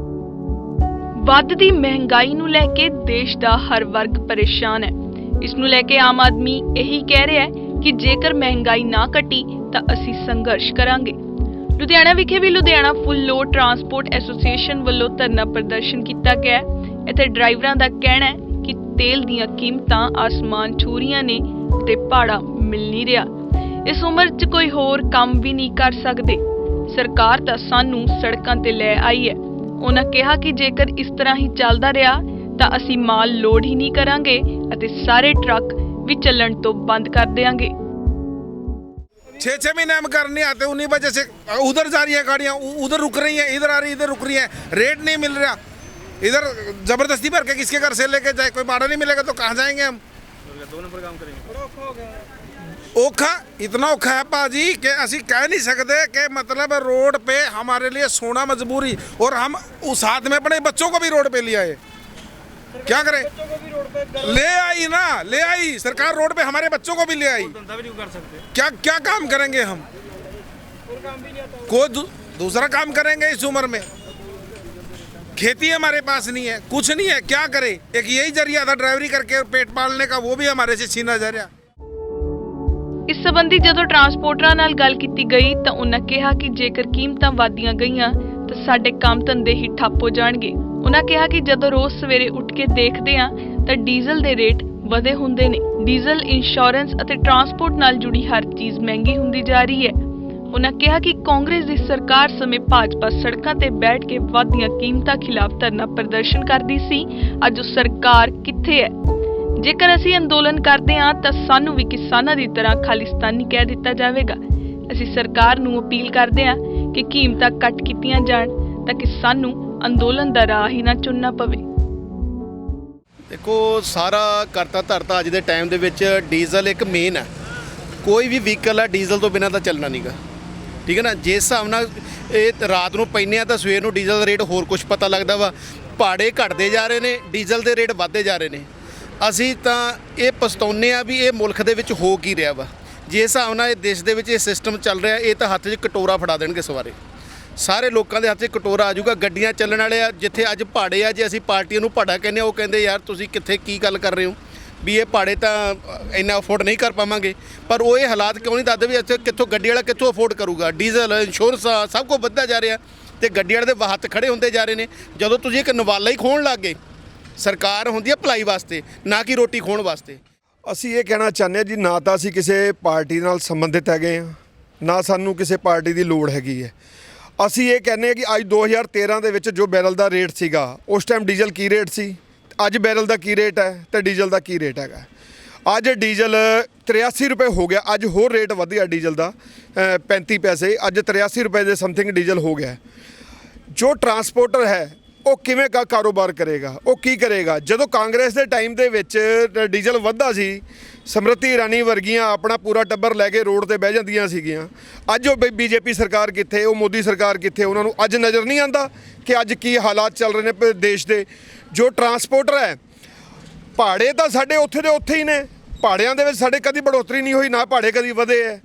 ਵੱਧਦੀ ਮਹਿੰਗਾਈ ਨੂੰ ਲੈ ਕੇ ਦੇਸ਼ ਦਾ ਹਰ ਵਰਗ ਪਰੇਸ਼ਾਨ ਹੈ। ਇਸ ਨੂੰ ਲੈ ਕੇ ਆਮ ਆਦਮੀ ਇਹੀ ਕਹਿ ਰਿਹਾ ਹੈ ਕਿ ਜੇਕਰ ਮਹਿੰਗਾਈ ਨਾ ਘਟੀ ਤਾਂ ਅਸੀਂ ਸੰਘਰਸ਼ ਕਰਾਂਗੇ। ਲੁਧਿਆਣਾ ਵਿਖੇ ਵੀ ਲੁਧਿਆਣਾ ਫੁੱਲ ਲੋਡ ਟਰਾਂਸਪੋਰਟ ਐਸੋਸੀਏਸ਼ਨ ਵੱਲੋਂ ਧਰਨਾ ਪ੍ਰਦਰਸ਼ਨ ਕੀਤਾ ਗਿਆ। ਇੱਥੇ ਡਰਾਈਵਰਾਂ ਦਾ ਕਹਿਣਾ ਹੈ ਕਿ ਤੇਲ ਦੀਆਂ ਕੀਮਤਾਂ ਆਸਮਾਨ ਛੂ ਰਹੀਆਂ ਨੇ ਤੇ ਭਾੜਾ ਮਿਲ ਨਹੀਂ ਰਿਹਾ। ਇਸ ਉਮਰ 'ਚ ਕੋਈ ਹੋਰ ਕੰਮ ਵੀ ਨਹੀਂ ਕਰ ਸਕਦੇ। ਸਰਕਾਰ ਤਾਂ ਸਾਨੂੰ ਸੜਕਾਂ ਤੇ ਲੈ ਆਈ ਹੈ। ਉਹਨਾਂ ਕਿਹਾ ਕਿ ਜੇਕਰ ਇਸ ਤਰ੍ਹਾਂ ਹੀ ਚੱਲਦਾ ਰਿਹਾ ਤਾਂ ਅਸੀਂ ਮਾਲ ਲੋਡ ਹੀ ਨਹੀਂ ਕਰਾਂਗੇ ਅਤੇ ਸਾਰੇ ਟਰੱਕ भी चलन तो बंद कर देंगे। 6 महीने हम कर नहीं आते, उन्हीं वजह से उधर जा रही है गाड़ियाँ, उधर रुक रही हैं, इधर आ रही है, इधर रुक रही हैं, रेट नहीं मिल रहा। इधर ज़बरदस्ती भर के किसके घर से लेके जाए, कोई भाड़ा नहीं मिलेगा तो कहाँ जाएंगे हम। 2 नंबर काम करेंगे। औखा इतना औखा है पाजी कि असी कह नहीं सकते कि मतलब रोड पे हमारे लिए सोना मजबूरी, और हम उस हाथ में अपने बच्चों को भी रोड पे ले आए। क्या करें, ले आई ना, ले आई सरकार रोड पे, हमारे बच्चों को भी ले आई। धंधा भी नहीं कर सकते, क्या काम करेंगे हम, कोई दूसरा काम करेंगे इस उम्र में। खेती हमारे पास नहीं है, कुछ नहीं है, क्या करें। एक यही जरिया था ड्राइवरी करके पेट पालने का, वो भी हमारे से छीना जा रहा। ਇਸ ਸੰਬੰਧੀ ਜਦੋਂ ਟਰਾਂਸਪੋਰਟਰਾਂ ਨਾਲ ਗੱਲ ਕੀਤੀ ਗਈ ਤਾਂ ਉਹਨਾਂ ਕਿਹਾ ਕਿ ਜੇਕਰ ਕੀਮਤਾਂ ਵਧਦੀਆਂ ਗਈਆਂ ਤਾਂ ਸਾਡੇ ਕੰਮ ਧੰਦੇ ਹੀ ਠੱਪ ਹੋ ਜਾਣਗੇ। ਉਹਨਾਂ ਕਿਹਾ ਕਿ ਜਦੋਂ ਰੋਜ਼ ਸਵੇਰੇ ਉੱਠ ਕੇ ਦੇਖਦੇ ਹਾਂ ਤਾਂ ਡੀਜ਼ਲ ਦੇ ਰੇਟ ਵਧੇ ਹੁੰਦੇ ਨੇ। ਡੀਜ਼ਲ, ਇੰਸ਼ੋਰੈਂਸ ਅਤੇ ਟਰਾਂਸਪੋਰਟ ਨਾਲ ਜੁੜੀ ਹਰ ਚੀਜ਼ ਮਹਿੰਗੀ ਹੁੰਦੀ ਜਾ ਰਹੀ ਹੈ। ਉਹਨਾਂ ਕਿਹਾ ਕਿ ਕਾਂਗਰਸ ਦੀ ਸਰਕਾਰ ਸਮੇਂ ਭਾਜਪਾ ਸੜਕਾਂ ਤੇ ਬੈਠ ਕੇ ਵਧਦੀਆਂ ਕੀਮਤਾਂ ਖਿਲਾਫ ਧਰਨਾ ਪ੍ਰਦਰਸ਼ਨ ਕਰਦੀ ਸੀ। ਅੱਜ ਉਹ ਸਰਕਾਰ ਕਿੱਥੇ ਹੈ। ਜੇਕਰ ਅਸੀਂ ਅੰਦੋਲਨ ਕਰਦੇ ਹਾਂ ਤਾਂ ਸਾਨੂੰ ਵੀ ਕਿਸਾਨਾਂ ਦੀ ਤਰ੍ਹਾਂ ਖਾਲਿਸਤਾਨੀ ਕਹਿ ਦਿੱਤਾ ਜਾਵੇਗਾ। ਅਸੀਂ ਸਰਕਾਰ ਨੂੰ ਅਪੀਲ ਕਰਦੇ ਹਾਂ ਕਿ ਕੀਮਤਾਂ ਘੱਟ ਕੀਤੀਆਂ ਜਾਣ ਤਾਂ ਕਿ ਸਾਨੂੰ ਅੰਦੋਲਨ ਦਾ ਰਾਹ ਹੀ ਨਾ ਚੁਣਨਾ ਪਵੇ। ਦੇਖੋ, ਸਾਰਾ ਕਰਤਾ ਧਰਤਾ ਅੱਜ ਦੇ ਟਾਈਮ ਦੇ ਵਿੱਚ ਡੀਜ਼ਲ ਇੱਕ ਮੇਨ ਹੈ। ਕੋਈ ਵੀ ਵਹੀਕਲ ਆ ਡੀਜ਼ਲ ਤੋਂ ਬਿਨਾਂ ਤਾਂ ਚੱਲਣਾ ਨਹੀਂਗਾ, ਠੀਕ ਹੈ ਨਾ। ਜਿਸ ਹਿਸਾਬ ਨਾਲ ਇਹ ਰਾਤ ਨੂੰ ਪੈਂਦੇ ਆ ਤਾਂ ਸਵੇਰ ਨੂੰ ਡੀਜ਼ਲ ਦਾ ਰੇਟ ਹੋਰ ਕੁਝ ਪਤਾ ਲੱਗਦਾ ਵਾ। ਭਾੜੇ ਘਟਦੇ ਜਾ ਰਹੇ ਨੇ, ਡੀਜ਼ਲ ਦੇ ਰੇਟ ਵੱਧਦੇ ਜਾ ਰਹੇ ਨੇ। ਅਸੀਂ ਤਾਂ ਇਹ ਪਛਤਾਉਂਦੇ ਆ ਵੀ ਇਹ ਮੁਲਕ ਦੇ ਵਿੱਚ ਹੋ ਕੀ ਰਿਹਾ ਵਾ। ਜਿਸ ਹਿਸਾਬ ਨਾਲ ਇਹ ਦੇਸ਼ ਦੇ ਵਿੱਚ ਇਹ ਸਿਸਟਮ ਚੱਲ ਰਿਹਾ, ਇਹ ਤਾਂ ਹੱਥ 'ਚ ਕਟੋਰਾ ਫੜਾ ਦੇਣਗੇ ਸਵਾਰੇ। ਸਾਰੇ ਲੋਕਾਂ ਦੇ ਹੱਥ 'ਚ ਕਟੋਰਾ ਆ ਜਾਊਗਾ। ਗੱਡੀਆਂ ਚੱਲਣ ਵਾਲੇ ਆ, ਜਿੱਥੇ ਅੱਜ ਭਾੜੇ ਆ, ਜੇ ਅਸੀਂ ਪਾਰਟੀਆਂ ਨੂੰ ਭਾੜਾ ਕਹਿੰਦੇ ਆ, ਉਹ ਕਹਿੰਦੇ ਯਾਰ ਤੁਸੀਂ ਕਿੱਥੇ ਕੀ ਗੱਲ ਕਰ ਰਹੇ ਹੋ ਵੀ ਇਹ ਭਾੜੇ ਤਾਂ ਇੰਨਾ ਅਫੋਰਡ ਨਹੀਂ ਕਰ ਪਾਵਾਂਗੇ। ਪਰ ਉਹ ਇਹ ਹਾਲਾਤ ਕਿਉਂ ਨਹੀਂ ਦੱਸਦੇ ਵੀ ਇੱਥੇ ਕਿੱਥੋਂ ਗੱਡੀ ਵਾਲਾ ਕਿੱਥੋਂ ਅਫੋਰਡ ਕਰੂਗਾ। ਡੀਜ਼ਲ, ਇੰਸ਼ੋਰੈਂਸ ਸਭ ਕੁਝ ਵੱਧਦਾ ਜਾ ਰਿਹਾ ਤੇ ਗੱਡੀ ਵਾਲੇ ਦੇ ਹੱਥ ਖੜੇ ਹੁੰਦੇ ਜਾ ਰਹੇ ਨੇ। ਜਦੋਂ ਤੁਸੀਂ ਇੱਕ ਨਵਾਲਾ ਹੀ ਖੋਹਣ ਲੱਗ ਗਏ, ਸਰਕਾਰ ਹੁੰਦੀ ਹੈ ਭਲਾਈ ਵਾਸਤੇ, ਨਾ ਕਿ ਰੋਟੀ ਖੋਹਣ ਵਾਸਤੇ। ਅਸੀਂ ਇਹ ਕਹਿਣਾ ਚਾਹੁੰਦੇ ਹਾਂ ਜੀ, ਨਾ ਤਾਂ ਅਸੀਂ ਕਿਸੇ ਪਾਰਟੀ ਨਾਲ ਸੰਬੰਧਿਤ ਹੈਗੇ ਹਾਂ, ਨਾ ਸਾਨੂੰ ਕਿਸੇ ਪਾਰਟੀ ਦੀ ਲੋੜ ਹੈਗੀ ਹੈ। ਅਸੀਂ ਇਹ ਕਹਿੰਦੇ ਹਾਂ ਕਿ ਅੱਜ 2013 ਦੇ ਵਿੱਚ ਜੋ ਬੈਰਲ ਦਾ ਰੇਟ ਸੀਗਾ, ਉਸ ਟਾਈਮ ਡੀਜ਼ਲ ਕੀ ਰੇਟ ਸੀ, ਅੱਜ ਬੈਰਲ ਦਾ ਕੀ ਰੇਟ ਹੈ ਤੇ ਡੀਜ਼ਲ ਦਾ ਕੀ ਰੇਟ ਹੈਗਾ। ਅੱਜ ਡੀਜ਼ਲ 83 ਰੁਪਏ ਹੋ ਗਿਆ, ਅੱਜ ਹੋਰ ਰੇਟ ਵਧਿਆ ਡੀਜ਼ਲ ਦਾ 35 ਪੈਸੇ, ਅੱਜ 83 ਰੁਪਏ ਦੇ ਸਮਥਿੰਗ ਡੀਜ਼ਲ ਹੋ ਗਿਆ। ਜੋ ਟਰਾਂਸਪੋਰਟਰ ਹੈ ਉਹ ਕਿਵੇਂ ਕਾਰੋਬਾਰ ਕਰੇਗਾ, ਉਹ ਕੀ ਕਰੇਗਾ। ਜਦੋਂ ਕਾਂਗਰਸ ਦੇ ਟਾਈਮ ਦੇ ਵਿੱਚ ਡੀਜ਼ਲ ਵੱਧਦਾ ਸੀ, ਸਮ੍ਰਿਤੀ ਇਰਾਨੀ ਵਰਗੀਆਂ ਆਪਣਾ ਪੂਰਾ ਟੱਬਰ ਲੈ ਕੇ ਰੋਡ ਤੇ ਬਹਿ ਜਾਂਦੀਆਂ ਸੀਗੀਆਂ। ਅੱਜ ਉਹ ਬੀਜੇਪੀ ਸਰਕਾਰ ਕਿੱਥੇ, ਉਹ ਮੋਦੀ ਸਰਕਾਰ ਕਿੱਥੇ, ਉਹਨਾਂ ਨੂੰ ਅੱਜ ਨਜ਼ਰ ਨਹੀਂ ਆਉਂਦਾ ਕਿ ਅੱਜ ਕੀ ਹਾਲਾਤ ਚੱਲ ਰਹੇ ਨੇ ਦੇਸ਼ ਦੇ। ਜੋ ਟਰਾਂਸਪੋਰਟਰ ਹੈ, ਭਾੜੇ ਤਾਂ ਸਾਡੇ ਉੱਥੇ ਦੇ ਉੱਥੇ ਹੀ ਨੇ, ਭਾੜਿਆਂ ਦੇ ਵਿੱਚ ਸਾਡੇ ਕਦੀ बढ़ोतरी नहीं हुई, ना भाड़े कभी ਵਧੇ ਹੈ,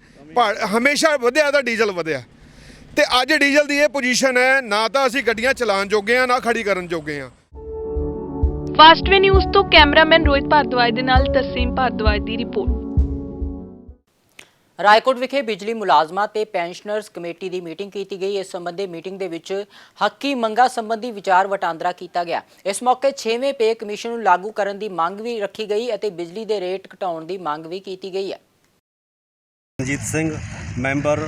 ਹਮੇਸ਼ਾ ਵਧਿਆ ਤਾਂ ਡੀਜ਼ਲ ਵਧਿਆ। ਤੇ ਅੱਜ ਡੀਜ਼ਲ ਦੀ ਇਹ ਪੋਜੀਸ਼ਨ ਹੈ, ਨਾ ਤਾਂ ਅਸੀਂ ਗੱਡੀਆਂ ਚਲਾਉਣ ਜੋਗੇ ਆ, ਨਾ ਖੜੀ ਕਰਨ ਜੋਗੇ ਆ। ਫਾਸਟਵੇ ਨਿਊਜ਼ ਤੋਂ ਕੈਮਰਾਮੈਨ ਰੋਹਿਤ ਭਾਰਦਵਾਜ ਦੇ ਨਾਲ ਤਸੀਮ ਭਾਰਦਵਾਜ ਦੀ ਰਿਪੋਰਟ। ਰਾਏਕੋਟ ਵਿਖੇ ਬਿਜਲੀ ਮੁਲਾਜ਼ਮਾਂ ਤੇ ਪੈਨਸ਼ਨਰਸ ਕਮੇਟੀ ਦੀ ਮੀਟਿੰਗ ਕੀਤੀ ਗਈ। ਇਸ ਸੰਬੰਧੀ ਮੀਟਿੰਗ ਦੇ ਵਿੱਚ ਹੱਕੀ ਮੰਗਾਂ ਸੰਬੰਧੀ ਵਿਚਾਰ ਵਟਾਂਦਰਾ ਕੀਤਾ ਗਿਆ। ਇਸ ਮੌਕੇ 6ਵੇਂ ਪੇ ਕਮਿਸ਼ਨ ਨੂੰ ਲਾਗੂ ਕਰਨ ਦੀ ਮੰਗ ਵੀ ਰੱਖੀ ਗਈ ਅਤੇ ਬਿਜਲੀ ਦੇ ਰੇਟ ਘਟਾਉਣ ਦੀ ਮੰਗ ਵੀ ਕੀਤੀ ਗਈ ਹੈ। ਰਣਜੀਤ ਸਿੰਘ, ਮੈਂਬਰ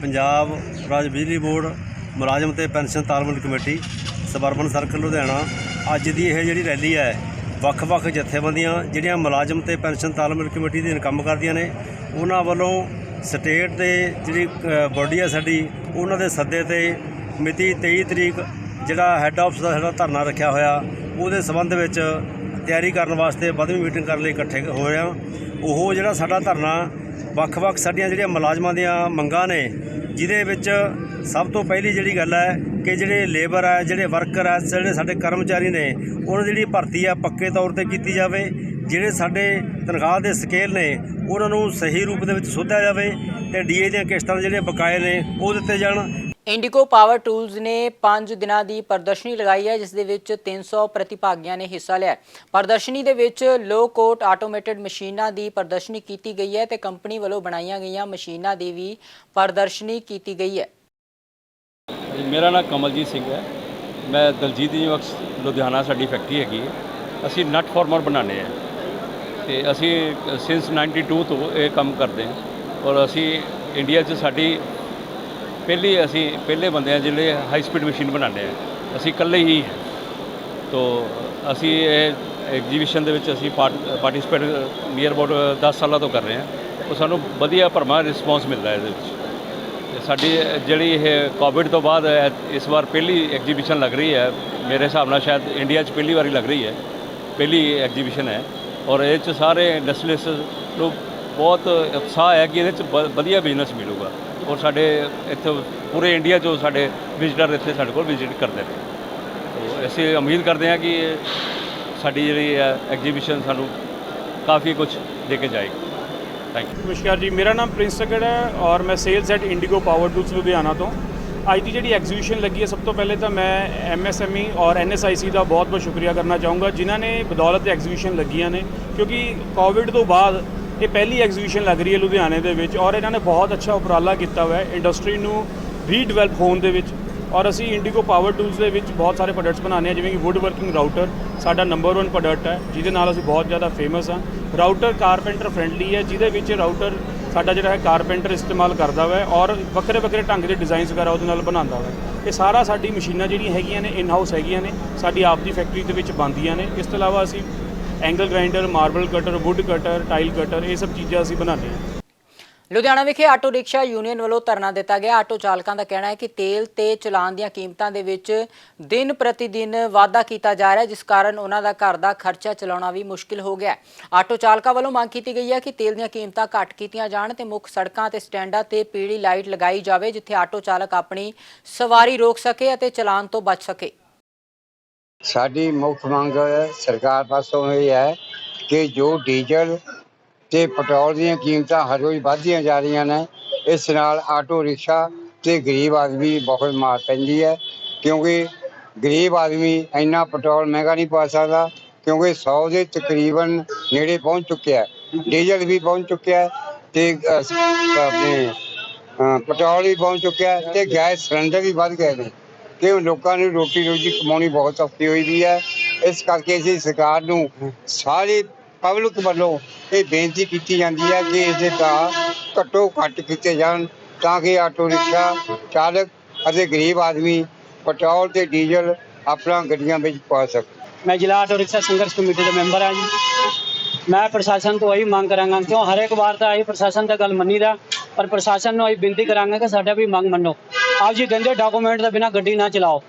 ਪੰਜਾਬ ਰਾਜ ਬਿਜਲੀ ਬੋਰਡ ਮੁਲਾਜ਼ਮ ਤੇ ਪੈਨਸ਼ਨ ਤਾਲਮੇਲ ਕਮੇਟੀ ਸਬਰਬਨ ਸਰਕਲ ਲੁਧਿਆਣਾ। ਅੱਜ ਦੀ ਇਹ ਜਿਹੜੀ ਰੈਲੀ ਹੈ, ਵੱਖ-ਵੱਖ ਜਥੇਬੰਦੀਆਂ ਜਿਹੜੀਆਂ ਮੁਲਾਜ਼ਮ ਤੇ ਪੈਨਸ਼ਨ ਤਾਲਮੇਲ ਕਮੇਟੀ ਦੇ ਕੰਮ ਕਰਦੀਆਂ ਨੇ, ਉਹਨਾਂ ਵੱਲੋਂ ਸਟੇਟ ਦੇ ਜਿਹੜੀ ਬੋਡੀ ਹੈ ਸਾਡੀ, ਉਹਨਾਂ ਦੇ ਸੱਦੇ ਤੇ ਮਿਤੀ 23 ਤਰੀਕ ਜਿਹੜਾ ਹੈੱਡ ਆਫਿਸ ਦਾ ਸਾਡਾ ਧਰਨਾ ਰੱਖਿਆ ਹੋਇਆ, ਉਹਦੇ ਸੰਬੰਧ ਵਿੱਚ ਤਿਆਰੀ ਕਰਨ ਵਾਸਤੇ 12ਵੀਂ ਮੀਟਿੰਗ ਕਰਨ ਲਈ ਇਕੱਠੇ ਹੋਏ ਹਾਂ। ਉਹ ਜਿਹੜਾ ਸਾਡਾ ਧਰਨਾ ਵੱਖ-ਵੱਖ ਸਾਡੀਆਂ ਜਿਹੜੀਆਂ ਮੁਲਾਜ਼ਮਾਂ ਦੀਆਂ ਮੰਗਾਂ ਨੇ, ਜਿਹਦੇ ਵਿੱਚ ਸਭ ਤੋਂ ਪਹਿਲੀ ਜਿਹੜੀ ਗੱਲ ਹੈ ਕਿ ਜਿਹੜੇ ਲੇਬਰ ਹੈ, ਜਿਹੜੇ ਵਰਕਰ ਹੈ, ਜਿਹੜੇ ਸਾਡੇ ਕਰਮਚਾਰੀ ਨੇ, ਉਹਨਾਂ ਦੀ ਜਿਹੜੀ ਭਰਤੀ ਹੈ ਪੱਕੇ ਤੌਰ ਤੇ ਕੀਤੀ ਜਾਵੇ। ਜਿਹੜੇ ਸਾਡੇ ਤਨਖਾਹ ਦੇ ਸਕੇਲ ਨੇ, ਉਹਨਾਂ ਨੂੰ ਸਹੀ ਰੂਪ ਦੇ ਵਿੱਚ ਸੋਧਿਆ ਜਾਵੇ ਤੇ ਡੀਏ ਦੀਆਂ ਕਿਸ਼ਤਾਂ ਦੇ ਜਿਹੜੇ ਬਕਾਏ ਨੇ ਉਹ ਦਿੱਤੇ ਜਾਣ। ਇੰਡੀਗੋ ਪਾਵਰ ਟੂਲਸ ਨੇ 5 ਦਿਨਾਂ ਦੀ ਪ੍ਰਦਰਸ਼ਨੀ ਲਗਾਈ ਹੈ, ਜਿਸ ਦੇ ਵਿੱਚ 300 ਪ੍ਰਤੀਭਾਗੀਆਂ ਨੇ ਹਿੱਸਾ ਲਿਆ। ਪ੍ਰਦਰਸ਼ਨੀ ਦੇ ਵਿੱਚ ਲੋ ਕੋਟ ਆਟੋਮੇਟਿਡ ਮਸ਼ੀਨਾਂ ਦੀ ਪ੍ਰਦਰਸ਼ਨੀ ਕੀਤੀ ਗਈ ਹੈ ਤੇ ਕੰਪਨੀ ਵੱਲੋਂ ਬਣਾਈਆਂ ਗਈਆਂ ਮਸ਼ੀਨਾਂ ਦੀ ਵੀ ਪ੍ਰਦਰਸ਼ਨੀ ਕੀਤੀ ਗਈ ਹੈ। ਮੇਰਾ ਨਾਮ ਕਮਲਜੀਤ ਸਿੰਘ ਹੈ, ਮੈਂ ਦਲਜੀਤ ਯੂਨੀਵਰਸਿਟੀ ਲੁਧਿਆਣਾ ਸਾਡੀ ਫੈਕਟਰੀ ਹੈਗੀ ਹੈ। ਅਸੀਂ ਨਟ ਫਾਰਮਰ ਬਣਾਉਂਦੇ ਹਾਂ ਤੇ ਅਸੀਂ ਸਿੰਸ 92 ਤੋਂ ਇਹ ਕੰਮ ਕਰਦੇ ਹਾਂ ਔਰ ਅਸੀਂ ਇੰਡੀਆ 'ਚ ਸਾਡੀ ਪਹਿਲੇ ਬੰਦੇ ਆ ਜਿਹੜੇ ਹਾਈ ਸਪੀਡ ਮਸ਼ੀਨ ਬਣਾਉਂਦੇ ਹਾਂ। ਅਸੀਂ ਇਕੱਲੇ ਹੀ ਤੋ ਅਸੀਂ ਇਹ ਐਗਜੀਬਿਸ਼ਨ ਦੇ ਵਿੱਚ ਅਸੀਂ ਪਾਰਟਿਸਿਪੇਟ ਨੀਅਰ ਅਬਾਊਟ 10 ਸਾਲਾਂ ਤੋਂ ਕਰ ਰਹੇ ਹਾਂ। ਉਹ ਸਾਨੂੰ ਵਧੀਆ ਭਰਮਾ ਰਿਸਪੌਂਸ ਮਿਲਦਾ ਇਹਦੇ ਵਿੱਚ। ਸਾਡੀ ਜਿਹੜੀ ਇਹ ਕੋਵਿਡ ਤੋਂ ਬਾਅਦ ਇਸ ਵਾਰ ਪਹਿਲੀ ਐਗਜੀਬਿਸ਼ਨ ਲੱਗ ਰਹੀ ਹੈ, ਮੇਰੇ ਹਿਸਾਬ ਨਾਲ ਸ਼ਾਇਦ ਇੰਡੀਆ 'ਚ ਪਹਿਲੀ ਵਾਰੀ ਲੱਗ ਰਹੀ ਹੈ, ਪਹਿਲੀ ਐਗਜੀਬਿਸ਼ਨ ਹੈ ਔਰ ਇਹ 'ਚ ਸਾਰੇ ਇੰਡਸਟਰੀਅਲਿਸਟ ਨੂੰ ਬਹੁਤ ਉਤਸ਼ਾਹ ਹੈ ਕਿ ਇਹਦੇ 'ਚ ਵਧੀਆ ਬਿਜ਼ਨਸ ਮਿਲੂਗਾ ਔਰ ਸਾਡੇ ਇੱਥੇ ਪੂਰੇ ਇੰਡੀਆ 'ਚੋਂ ਸਾਡੇ ਵਿਜ਼ਿਟਰ ਇੱਥੇ ਸਾਡੇ ਕੋਲ ਵਿਜ਼ਿਟ ਕਰਦੇ ਨੇ। ਤੋ ਅਸੀਂ ਉਮੀਦ ਕਰਦੇ ਹਾਂ ਕਿ ਸਾਡੀ ਜਿਹੜੀ ਐਗਜੀਬਿਸ਼ਨ ਸਾਨੂੰ ਕਾफ़ी कुछ दे के जाएगी। Thank you. नमस्कार जी, मेरा नाम प्रिंस सकड़ है और मैं sales at Indigo power tools Ludhiana तो। ਅੱਜ ਦੀ ਜਿਹੜੀ ਐਗਜ਼ੀਬਿਸ਼ਨ ਲੱਗੀ ਹੈ, ਸਭ ਤੋਂ ਪਹਿਲੇ ਤਾਂ ਮੈਂ MSME ਔਰ NSIC ਦਾ ਬਹੁਤ ਬਹੁਤ ਸ਼ੁਕਰੀਆ ਕਰਨਾ ਚਾਹੂँਗਾ, ਜਿਨ੍ਹਾਂ ਨੇ ਬਦੌਲਤ ਐਗਜ਼ੀਬਿਸ਼ਨ ਲੱਗੀਆਂ ਨੇ, ਕਿਉਂਕਿ ਕੋਵਿਡ ਤੋਂ ਬਾਅਦ ਇਹ ਪਹਿਲੀ ਐਗਜ਼ੀਬਿਸ਼ਨ ਲੱਗ ਰਹੀ ਹੈ ਲੁਧਿਆਣੇ ਦੇ ਵਿੱਚ ਔਰ ਇਹਨਾਂ ਨੇ ਬਹੁਤ ਅੱਛਾ ਉਪਰਾਲਾ ਕੀਤਾ ਹੋਇਆ ਹੈ ਇੰਡਸਟਰੀ ਨੂੰ ਰੀਡਿਵੈਲਪ ਹੋਣ ਦੇ ਵਿੱਚ। ਔਰ ਅਸੀਂ ਇੰਡੀਗੋ ਪਾਵਰ ਟੂਲਸ ਦੇ ਵਿੱਚ ਬਹੁਤ ਸਾਰੇ ਪ੍ਰੋਡਕਟਸ ਬਣਾਉਂਦੇ ਹਾਂ, ਜਿਵੇਂ ਕਿ ਵੁੱਡ ਵਰਕਿੰਗ ਰਾਊਟਰ ਸਾਡਾ ਨੰਬਰ 1 ਪ੍ਰੋਡਕਟ ਹੈ, ਜਿਹਦੇ ਨਾਲ ਅਸੀਂ ਬਹੁਤ ਜ਼ਿਆਦਾ ਫੇਮਸ ਹਾਂ। ਰਾਊਟਰ ਕਾਰਪੈਂਟਰ ਫਰੈਂਡਲੀ ਹੈ, ਜਿਹਦੇ ਵਿੱਚ ਰਾਊਟਰ ਸਾਡਾ ਜਿਹੜਾ ਹੈ ਕਾਰਪੈਂਟਰ ਇਸਤੇਮਾਲ ਕਰਦਾ ਵਾ ਔਰ ਵੱਖਰੇ ਵੱਖਰੇ ਢੰਗ ਦੇ ਡਿਜ਼ਾਈਨਸ ਵਗੈਰਾ ਉਹਦੇ ਨਾਲ ਬਣਾਉਂਦਾ ਵਾ। ਇਹ ਸਾਰਾ ਸਾਡੀ ਮਸ਼ੀਨਾਂ ਜਿਹੜੀਆਂ ਹੈਗੀਆਂ ਨੇ ਇਨ ਹਾਊਸ ਹੈਗੀਆਂ ਨੇ, ਸਾਡੀ ਆਪ ਦੀ ਫੈਕਟਰੀ ਦੇ ਵਿੱਚ ਬਣਦੀਆਂ ਨੇ। ਇਸ ਤੋਂ ਇਲਾਵਾ ਅਸੀਂ angle grinder, marble cutter, wood cutter, tile cutter, ਇਹ ਸਭ ਚੀਜ਼ਾਂ ਅਸੀਂ ਬਣਾਉਂਦੇ ਹਾਂ। ਲੁਧਿਆਣਾ ਵਿਖੇ ਆਟੋ ਰਿਕਸ਼ਾ ਯੂਨੀਅਨ ਵੱਲੋਂ ਧਰਨਾ ਦਿੱਤਾ ਗਿਆ। ਆਟੋ ਚਾਲਕਾਂ ਦਾ ਕਹਿਣਾ ਹੈ ਕਿ ਤੇਲ ਤੇ ਚਲਾਨ ਦੀਆਂ ਕੀਮਤਾਂ ਦੇ ਵਿੱਚ ਦਿਨ ਪ੍ਰਤੀ ਦਿਨ ਵਾਧਾ ਕੀਤਾ ਜਾ ਰਿਹਾ ਹੈ, ਜਿਸ ਕਾਰਨ ਉਹਨਾਂ ਦਾ ਘਰ ਦਾ ਖਰਚਾ ਚਲਾਉਣਾ ਵੀ ਮੁਸ਼ਕਿਲ ਹੋ ਗਿਆ। ਆਟੋ ਚਾਲਕਾਂ ਵੱਲੋਂ ਮੰਗ ਕੀਤੀ ਗਈ ਹੈ ਕਿ ਤੇਲ ਦੀਆਂ ਕੀਮਤਾਂ ਘੱਟ ਕੀਤੀਆਂ ਜਾਣ ਤੇ ਮੁੱਖ ਸੜਕਾਂ ਤੇ ਸਟੈਂਡਾਂ ਤੇ ਪੀਲੀ ਲਾਈਟ ਲਗਾਈ ਜਾਵੇ, ਜਿੱਥੇ ਆਟੋ ਚਾਲਕ ਆਪਣੀ ਸਵਾਰੀ ਰੋਕ ਸਕੇ ਅਤੇ ਚਲਾਨ ਤੋਂ ਬਚ ਸਕੇ। ਸਾਡੀ ਮੁੱਖ ਮੰਗ ਸਰਕਾਰ ਪਾਸੋਂ ਇਹ ਹੈ ਕਿ ਜੋ ਡੀਜ਼ਲ ਤੇ ਪੈਟਰੋਲ ਦੀਆਂ ਕੀਮਤਾਂ ਹਰ ਰੋਜ਼ ਵੱਧਦੀਆਂ ਜਾ ਰਹੀਆਂ ਨੇ, ਇਸ ਨਾਲ ਆਟੋ ਰਿਕਸ਼ਾ ਤੇ ਗਰੀਬ ਆਦਮੀ ਬਹੁਤ ਮਾਰ ਪੈਂਦੀ ਹੈ, ਕਿਉਂਕਿ ਗਰੀਬ ਆਦਮੀ ਇੰਨਾ ਪੈਟਰੋਲ ਮਹਿੰਗਾ ਨਹੀਂ ਪਾ ਸਕਦਾ, ਕਿਉਂਕਿ 100 ਦੇ ਤਕਰੀਬਨ ਨੇੜੇ ਪਹੁੰਚ ਚੁੱਕਿਆ, ਡੀਜ਼ਲ ਵੀ ਪਹੁੰਚ ਚੁੱਕਿਆ ਤੇ ਆਪਣੇ ਪੈਟਰੋਲ ਵੀ ਪਹੁੰਚ ਚੁੱਕਿਆ ਤੇ ਗੈਸ ਸਿਲੰਡਰ ਵੀ ਵੱਧ ਗਏ ਨੇ, ਕਿ ਲੋਕਾਂ ਨੂੰ ਰੋਟੀ ਰੋਜੀ ਕਮਾਉਣੀ ਬਹੁਤ ਔਖੀ ਹੋਈ ਵੀ ਹੈ। ਇਸ ਕਰਕੇ ਅਸੀਂ ਸਰਕਾਰ ਨੂੰ ਸਾਰੇ ਪਬਲਿਕ ਵੱਲੋਂ ਇਹ ਬੇਨਤੀ ਕੀਤੀ ਜਾਂਦੀ ਹੈ ਕਿ ਇਸ ਦੇ ਤਾਂ ਘੱਟੋ ਘੱਟ ਕੀਤੇ ਜਾਣ ਤਾਂ ਕਿ ਆਟੋ ਰਿਕਸ਼ਾ ਚਾਲਕ ਅਤੇ ਗਰੀਬ ਆਦਮੀ ਪੈਟਰੋਲ ਤੇ ਡੀਜ਼ਲ ਆਪਣਾ ਗੱਡੀਆਂ ਵਿੱਚ ਪਾ ਸਕਣ। मैं जिला ऑटो रिक्शा संघर्ष कमेटी का मैंबर हाँ जी। मैं प्रशासन तो यही मांग करांगा, क्यों हर एक बार तो यही प्रशासन तो गल मनी रहा, पर प्रशासन ने यही बेनती करांगा कि साडा भी मंग मनो। आप जी कहते डॉकूमेंट के बिना गड्डी ना चलाओ,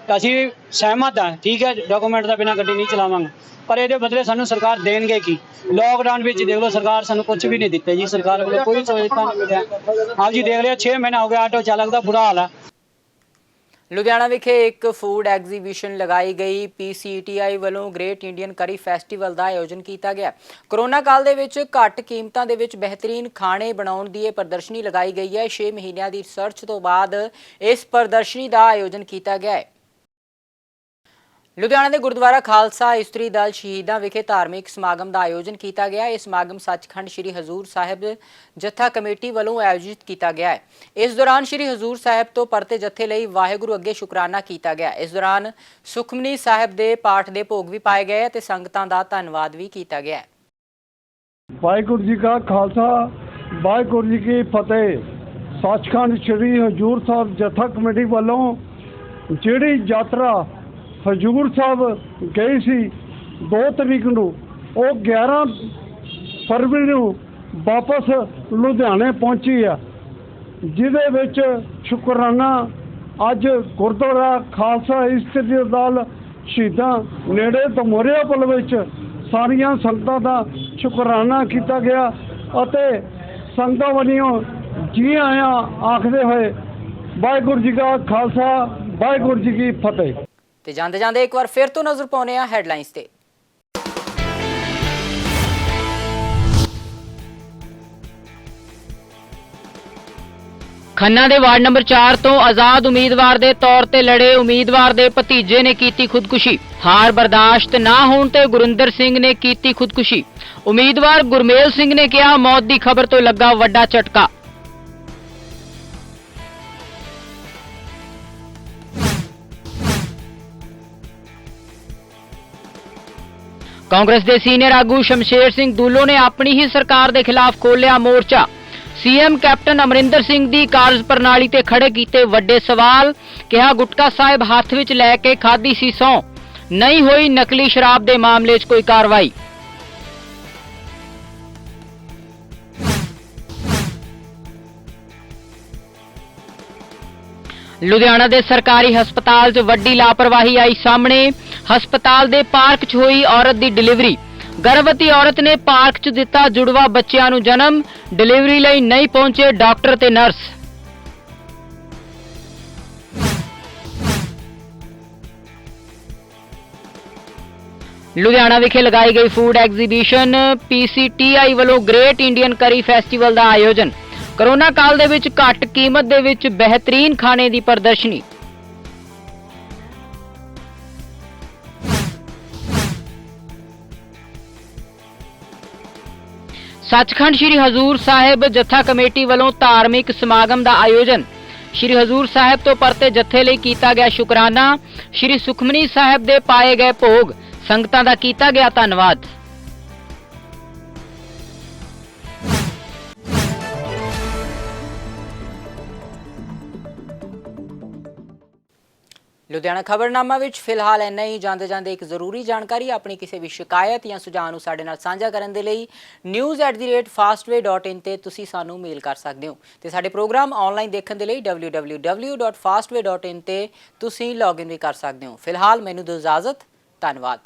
तो असीं सहमत हाँ, ठीक है, डॉकूमेंट के बिना गड्डी नहीं चलावांगे, पर ये बदले सानू सरकार देंगे की? लॉकडाउन में देख लो सरकार सानू कुछ भी नहीं दिते जी, सरकार वालों कोई सहूलत नहीं मिलिया। आप जी देख लिया 6 महीना हो गया आटो चालक का बुरा हाल है। ਲੁਧਿਆਣਾ ਵਿਖੇ ਇੱਕ ਫੂਡ ਐਗਜ਼ੀਬਿਸ਼ਨ ਲਗਾਈ ਗਈ। PCTI ਵੱਲੋਂ ਗ੍ਰੇਟ ਇੰਡੀਅਨ ਕਰੀ ਫੈਸਟੀਵਲ ਦਾ ਆਯੋਜਨ ਕੀਤਾ ਗਿਆ। ਕੋਰੋਨਾ ਕਾਲ ਦੇ ਵਿੱਚ ਘੱਟ ਕੀਮਤਾਂ ਦੇ ਵਿੱਚ ਬਿਹਤਰੀਨ ਖਾਣੇ ਬਣਾਉਣ ਦੀ ਇਹ ਪ੍ਰਦਰਸ਼ਨੀ ਲਗਾਈ ਗਈ ਹੈ। 6 ਮਹੀਨਿਆਂ ਦੀ ਰਿਸਰਚ ਤੋਂ ਬਾਅਦ ਇਸ ਪ੍ਰਦਰਸ਼ਨੀ ਦਾ ਆਯੋਜਨ ਕੀਤਾ ਗਿਆ ਹੈ। ਲੁਧਿਆਣਾ ਦੇ ਗੁਰਦੁਆਰਾ ਖਾਲਸਾ ਇਸਤਰੀ ਦਲ ਸ਼ਹੀਦਾਂ ਵਿਖੇ ਧਾਰਮਿਕ ਸਮਾਗਮ ਦਾ ਆਯੋਜਨ ਕੀਤਾ ਗਿਆ। ਇਹ ਸਮਾਗਮ ਸੱਚਖੰਡ ਸ੍ਰੀ ਹਜ਼ੂਰ ਸਾਹਿਬ ਜੱਥਾ ਕਮੇਟੀ ਵੱਲੋਂ ਆਯੋਜਿਤ ਕੀਤਾ ਗਿਆ ਹੈ। ਇਸ ਦੌਰਾਨ ਸ੍ਰੀ ਹਜ਼ੂਰ ਸਾਹਿਬ ਤੋਂ ਪਰਤੇ ਜੱਥੇ ਲਈ ਵਾਹਿਗੁਰੂ ਅੱਗੇ ਸ਼ੁਕਰਾਨਾ ਕੀਤਾ ਗਿਆ। ਇਸ ਦੌਰਾਨ ਸੁਖਮਨੀ ਸਾਹਿਬ ਦੇ ਪਾਠ ਦੇ ਭੋਗ ਵੀ ਪਾਏ ਗਏ ਅਤੇ ਸੰਗਤਾਂ ਦਾ ਧੰਨਵਾਦ ਵੀ ਕੀਤਾ ਗਿਆ। ਵਾਹਿਗੁਰੂ ਜੀ ਕਾ ਖਾਲਸਾ, ਵਾਹਿਗੁਰੂ ਜੀ ਕੀ ਫਤਿਹ। ਸੱਚਖੰਡ ਸ੍ਰੀ ਹਜ਼ੂਰ ਸਾਹਿਬ ਜੱਥਾ ਕਮੇਟੀ ਵੱਲੋਂ ਜਿਹੜੀ ਯਾਤਰਾ ਹਜ਼ੂਰ ਸਾਹਿਬ ਗਈ ਸੀ 2 ਤਰੀਕ ਨੂੰ, ਉਹ 11 ਫਰਵਰੀ ਨੂੰ ਵਾਪਸ ਲੁਧਿਆਣੇ ਪਹੁੰਚੀ ਆ, ਜਿਹਦੇ ਵਿੱਚ ਸ਼ੁਕਰਾਨਾ ਅੱਜ ਗੁਰਦੁਆਰਾ ਖਾਲਸਾ ਇਸਤਰੀ ਦਲ ਸ਼ਹੀਦਾਂ ਨੇੜੇ ਦਮੋਰੀਆ ਪੁਲ ਵਿੱਚ ਸਾਰੀਆਂ ਸੰਗਤਾਂ ਦਾ ਸ਼ੁਕਰਾਨਾ ਕੀਤਾ ਗਿਆ ਅਤੇ ਸੰਗਤਾਂ ਵੱਲੋਂ ਜੀ ਆਇਆਂ ਆਖਦੇ ਹੋਏ ਵਾਹਿਗੁਰੂ ਜੀ ਕਾ ਖਾਲਸਾ, ਵਾਹਿਗੁਰੂ ਜੀ ਕੀ ਫਤਿਹ। ਤੇ ਜਾਂਦੇ ਜਾਂਦੇ ਇੱਕ ਵਾਰ ਫਿਰ ਤੋਂ ਨਜ਼ਰ ਪਾਉਂਦੇ ਆ ਹੈਡਲਾਈਨਸ ਤੇ। ਖੰਨਾ ਦੇ ਵਾਰਡ ਨੰਬਰ 4 ਤੋਂ ਆਜ਼ਾਦ ਉਮੀਦਵਾਰ ਦੇ ਤੌਰ ਤੇ ਲੜੇ ਉਮੀਦਵਾਰ ਦੇ ਭਤੀਜੇ ਨੇ ਕੀਤੀ ਖੁਦਕੁਸ਼ੀ। ਹਾਰ ਬਰਦਾਸ਼ਤ ਨਾ ਹੋਣ ਤੇ ਗੁਰਿੰਦਰ ਸਿੰਘ ਨੇ ਕੀਤੀ ਖੁਦਕੁਸ਼ੀ। ਉਮੀਦਵਾਰ ਗੁਰਮੇਲ ਸਿੰਘ ਨੇ ਕਿਹਾ ਮੌਤ ਦੀ ਖਬਰ ਤੋਂ ਲੱਗਾ ਵੱਡਾ ਝਟਕਾ। ਕਾਂਗਰਸ ਦੇ ਸੀਨੀਅਰ ਆਗੂ ਸ਼ਮਸ਼ੇਰ ਸਿੰਘ ਦੂਲੋ ਨੇ ਆਪਣੀ ਹੀ ਸਰਕਾਰ ਦੇ ਖਿਲਾਫ ਖੋਲ੍ਹਿਆ ਮੋਰਚਾ। ਸੀਐਮ ਕੈਪਟਨ ਅਮਰਿੰਦਰ ਸਿੰਘ ਦੀ ਕਾਰਜ ਪ੍ਰਣਾਲੀ ਤੇ ਖੜੇ ਕੀਤੇ ਵੱਡੇ ਸਵਾਲ। ਕਿਹਾ ਗੁਟਕਾ ਸਾਹਿਬ ਹੱਥ ਵਿੱਚ ਲੈ ਕੇ ਖਾਧੀ ਸੀ ਸਹੁੰ, ਨਹੀਂ ਹੋਈ ਨਕਲੀ ਸ਼ਰਾਬ ਦੇ ਮਾਮਲੇ 'ਚ ਕੋਈ ਕਾਰਵਾਈ। ਲੁਧਿਆਣਾ ਦੇ ਸਰਕਾਰੀ ਹਸਪਤਾਲ 'ਚ ਵੱਡੀ ਲਾਪਰਵਾਹੀ ਆਈ ਸਾਹਮਣੇ। ਹਸਪਤਾਲ ਦੇ ਪਾਰਕ 'ਚ ਹੋਈ ਔਰਤ ਦੀ ਡਿਲੀਵਰੀ। ਗਰਭਵਤੀ ਔਰਤ ਨੇ ਪਾਰਕ 'ਚ ਦਿੱਤਾ ਜੁੜਵਾ ਬੱਚਿਆਂ ਨੂੰ ਜਨਮ। ਡਿਲੀਵਰੀ ਲਈ ਨਹੀਂ ਪਹੁੰਚੇ ਡਾਕਟਰ ਤੇ ਨਰਸ। ਲੁਧਿਆਣਾ ਵਿਖੇ ਲਗਾਈ ਗਈ ਫੂਡ ਐਗਜ਼ੀਬਿਸ਼ਨ। PCTI ਵੱਲੋਂ ਗ੍ਰੇਟ ਇੰਡੀਅਨ ਕਰੀ ਫੈਸਟੀਵਲ ਦਾ ਆਯੋਜਨ। ਕੋਰੋਨਾ ਕਾਲ ਦੇ ਵਿੱਚ ਘੱਟ ਕੀਮਤ ਦੇ ਵਿੱਚ ਬਿਹਤਰੀਨ ਖਾਣੇ ਦੀ ਪ੍ਰਦਰਸ਼ਨੀ। ਸੱਚਖੰਡ ਸ੍ਰੀ ਹਜ਼ੂਰ ਸਾਹਿਬ ਜੱਥਾ ਕਮੇਟੀ ਵੱਲੋਂ ਧਾਰਮਿਕ ਸਮਾਗਮ ਦਾ ਆਯੋਜਨ। ਸ੍ਰੀ ਹਜ਼ੂਰ ਸਾਹਿਬ ਤੋਂ ਪਰਤੇ ਜੱਥੇ ਲਈ ਕੀਤਾ ਗਿਆ ਸ਼ੁਕਰਾਨਾ। ਸ੍ਰੀ ਸੁਖਮਨੀ ਸਾਹਿਬ ਦੇ ਪਾਏ ਗਏ ਭੋਗ, ਸੰਗਤਾਂ ਦਾ ਕੀਤਾ ਗਿਆ ਧੰਨਵਾਦ। ਲੁਧਿਆਣਾ ਖਬਰਨਾਮਾ ਵਿੱਚ ਫਿਲਹਾਲ ਇੰਨਾ ਹੀ। ਜਾਂਦੇ ਜਾਂਦੇ ਇੱਕ ਜ਼ਰੂਰੀ ਜਾਣਕਾਰੀ, ਆਪਣੀ ਕਿਸੇ ਵੀ ਸ਼ਿਕਾਇਤ ਜਾਂ ਸੁਝਾਅ ਨੂੰ ਸਾਡੇ ਨਾਲ ਸਾਂਝਾ ਕਰਨ ਦੇ ਲਈ news@fastway.in ਤੇ ਤੁਸੀਂ ਸਾਨੂੰ ਮੇਲ ਕਰ ਸਕਦੇ ਹੋ ਤੇ ਸਾਡੇ ਪ੍ਰੋਗਰਾਮ ਆਨਲਾਈਨ ਦੇਖਣ ਦੇ ਲਈ www.fastway.in ਤੇ ਤੁਸੀਂ ਲੌਗਇਨ ਵੀ ਕਰ ਸਕਦੇ ਹੋ। ਫਿਲਹਾਲ ਮੈਨੂੰ ਦਿਓ ਇਜਾਜ਼ਤ, ਧੰਨਵਾਦ।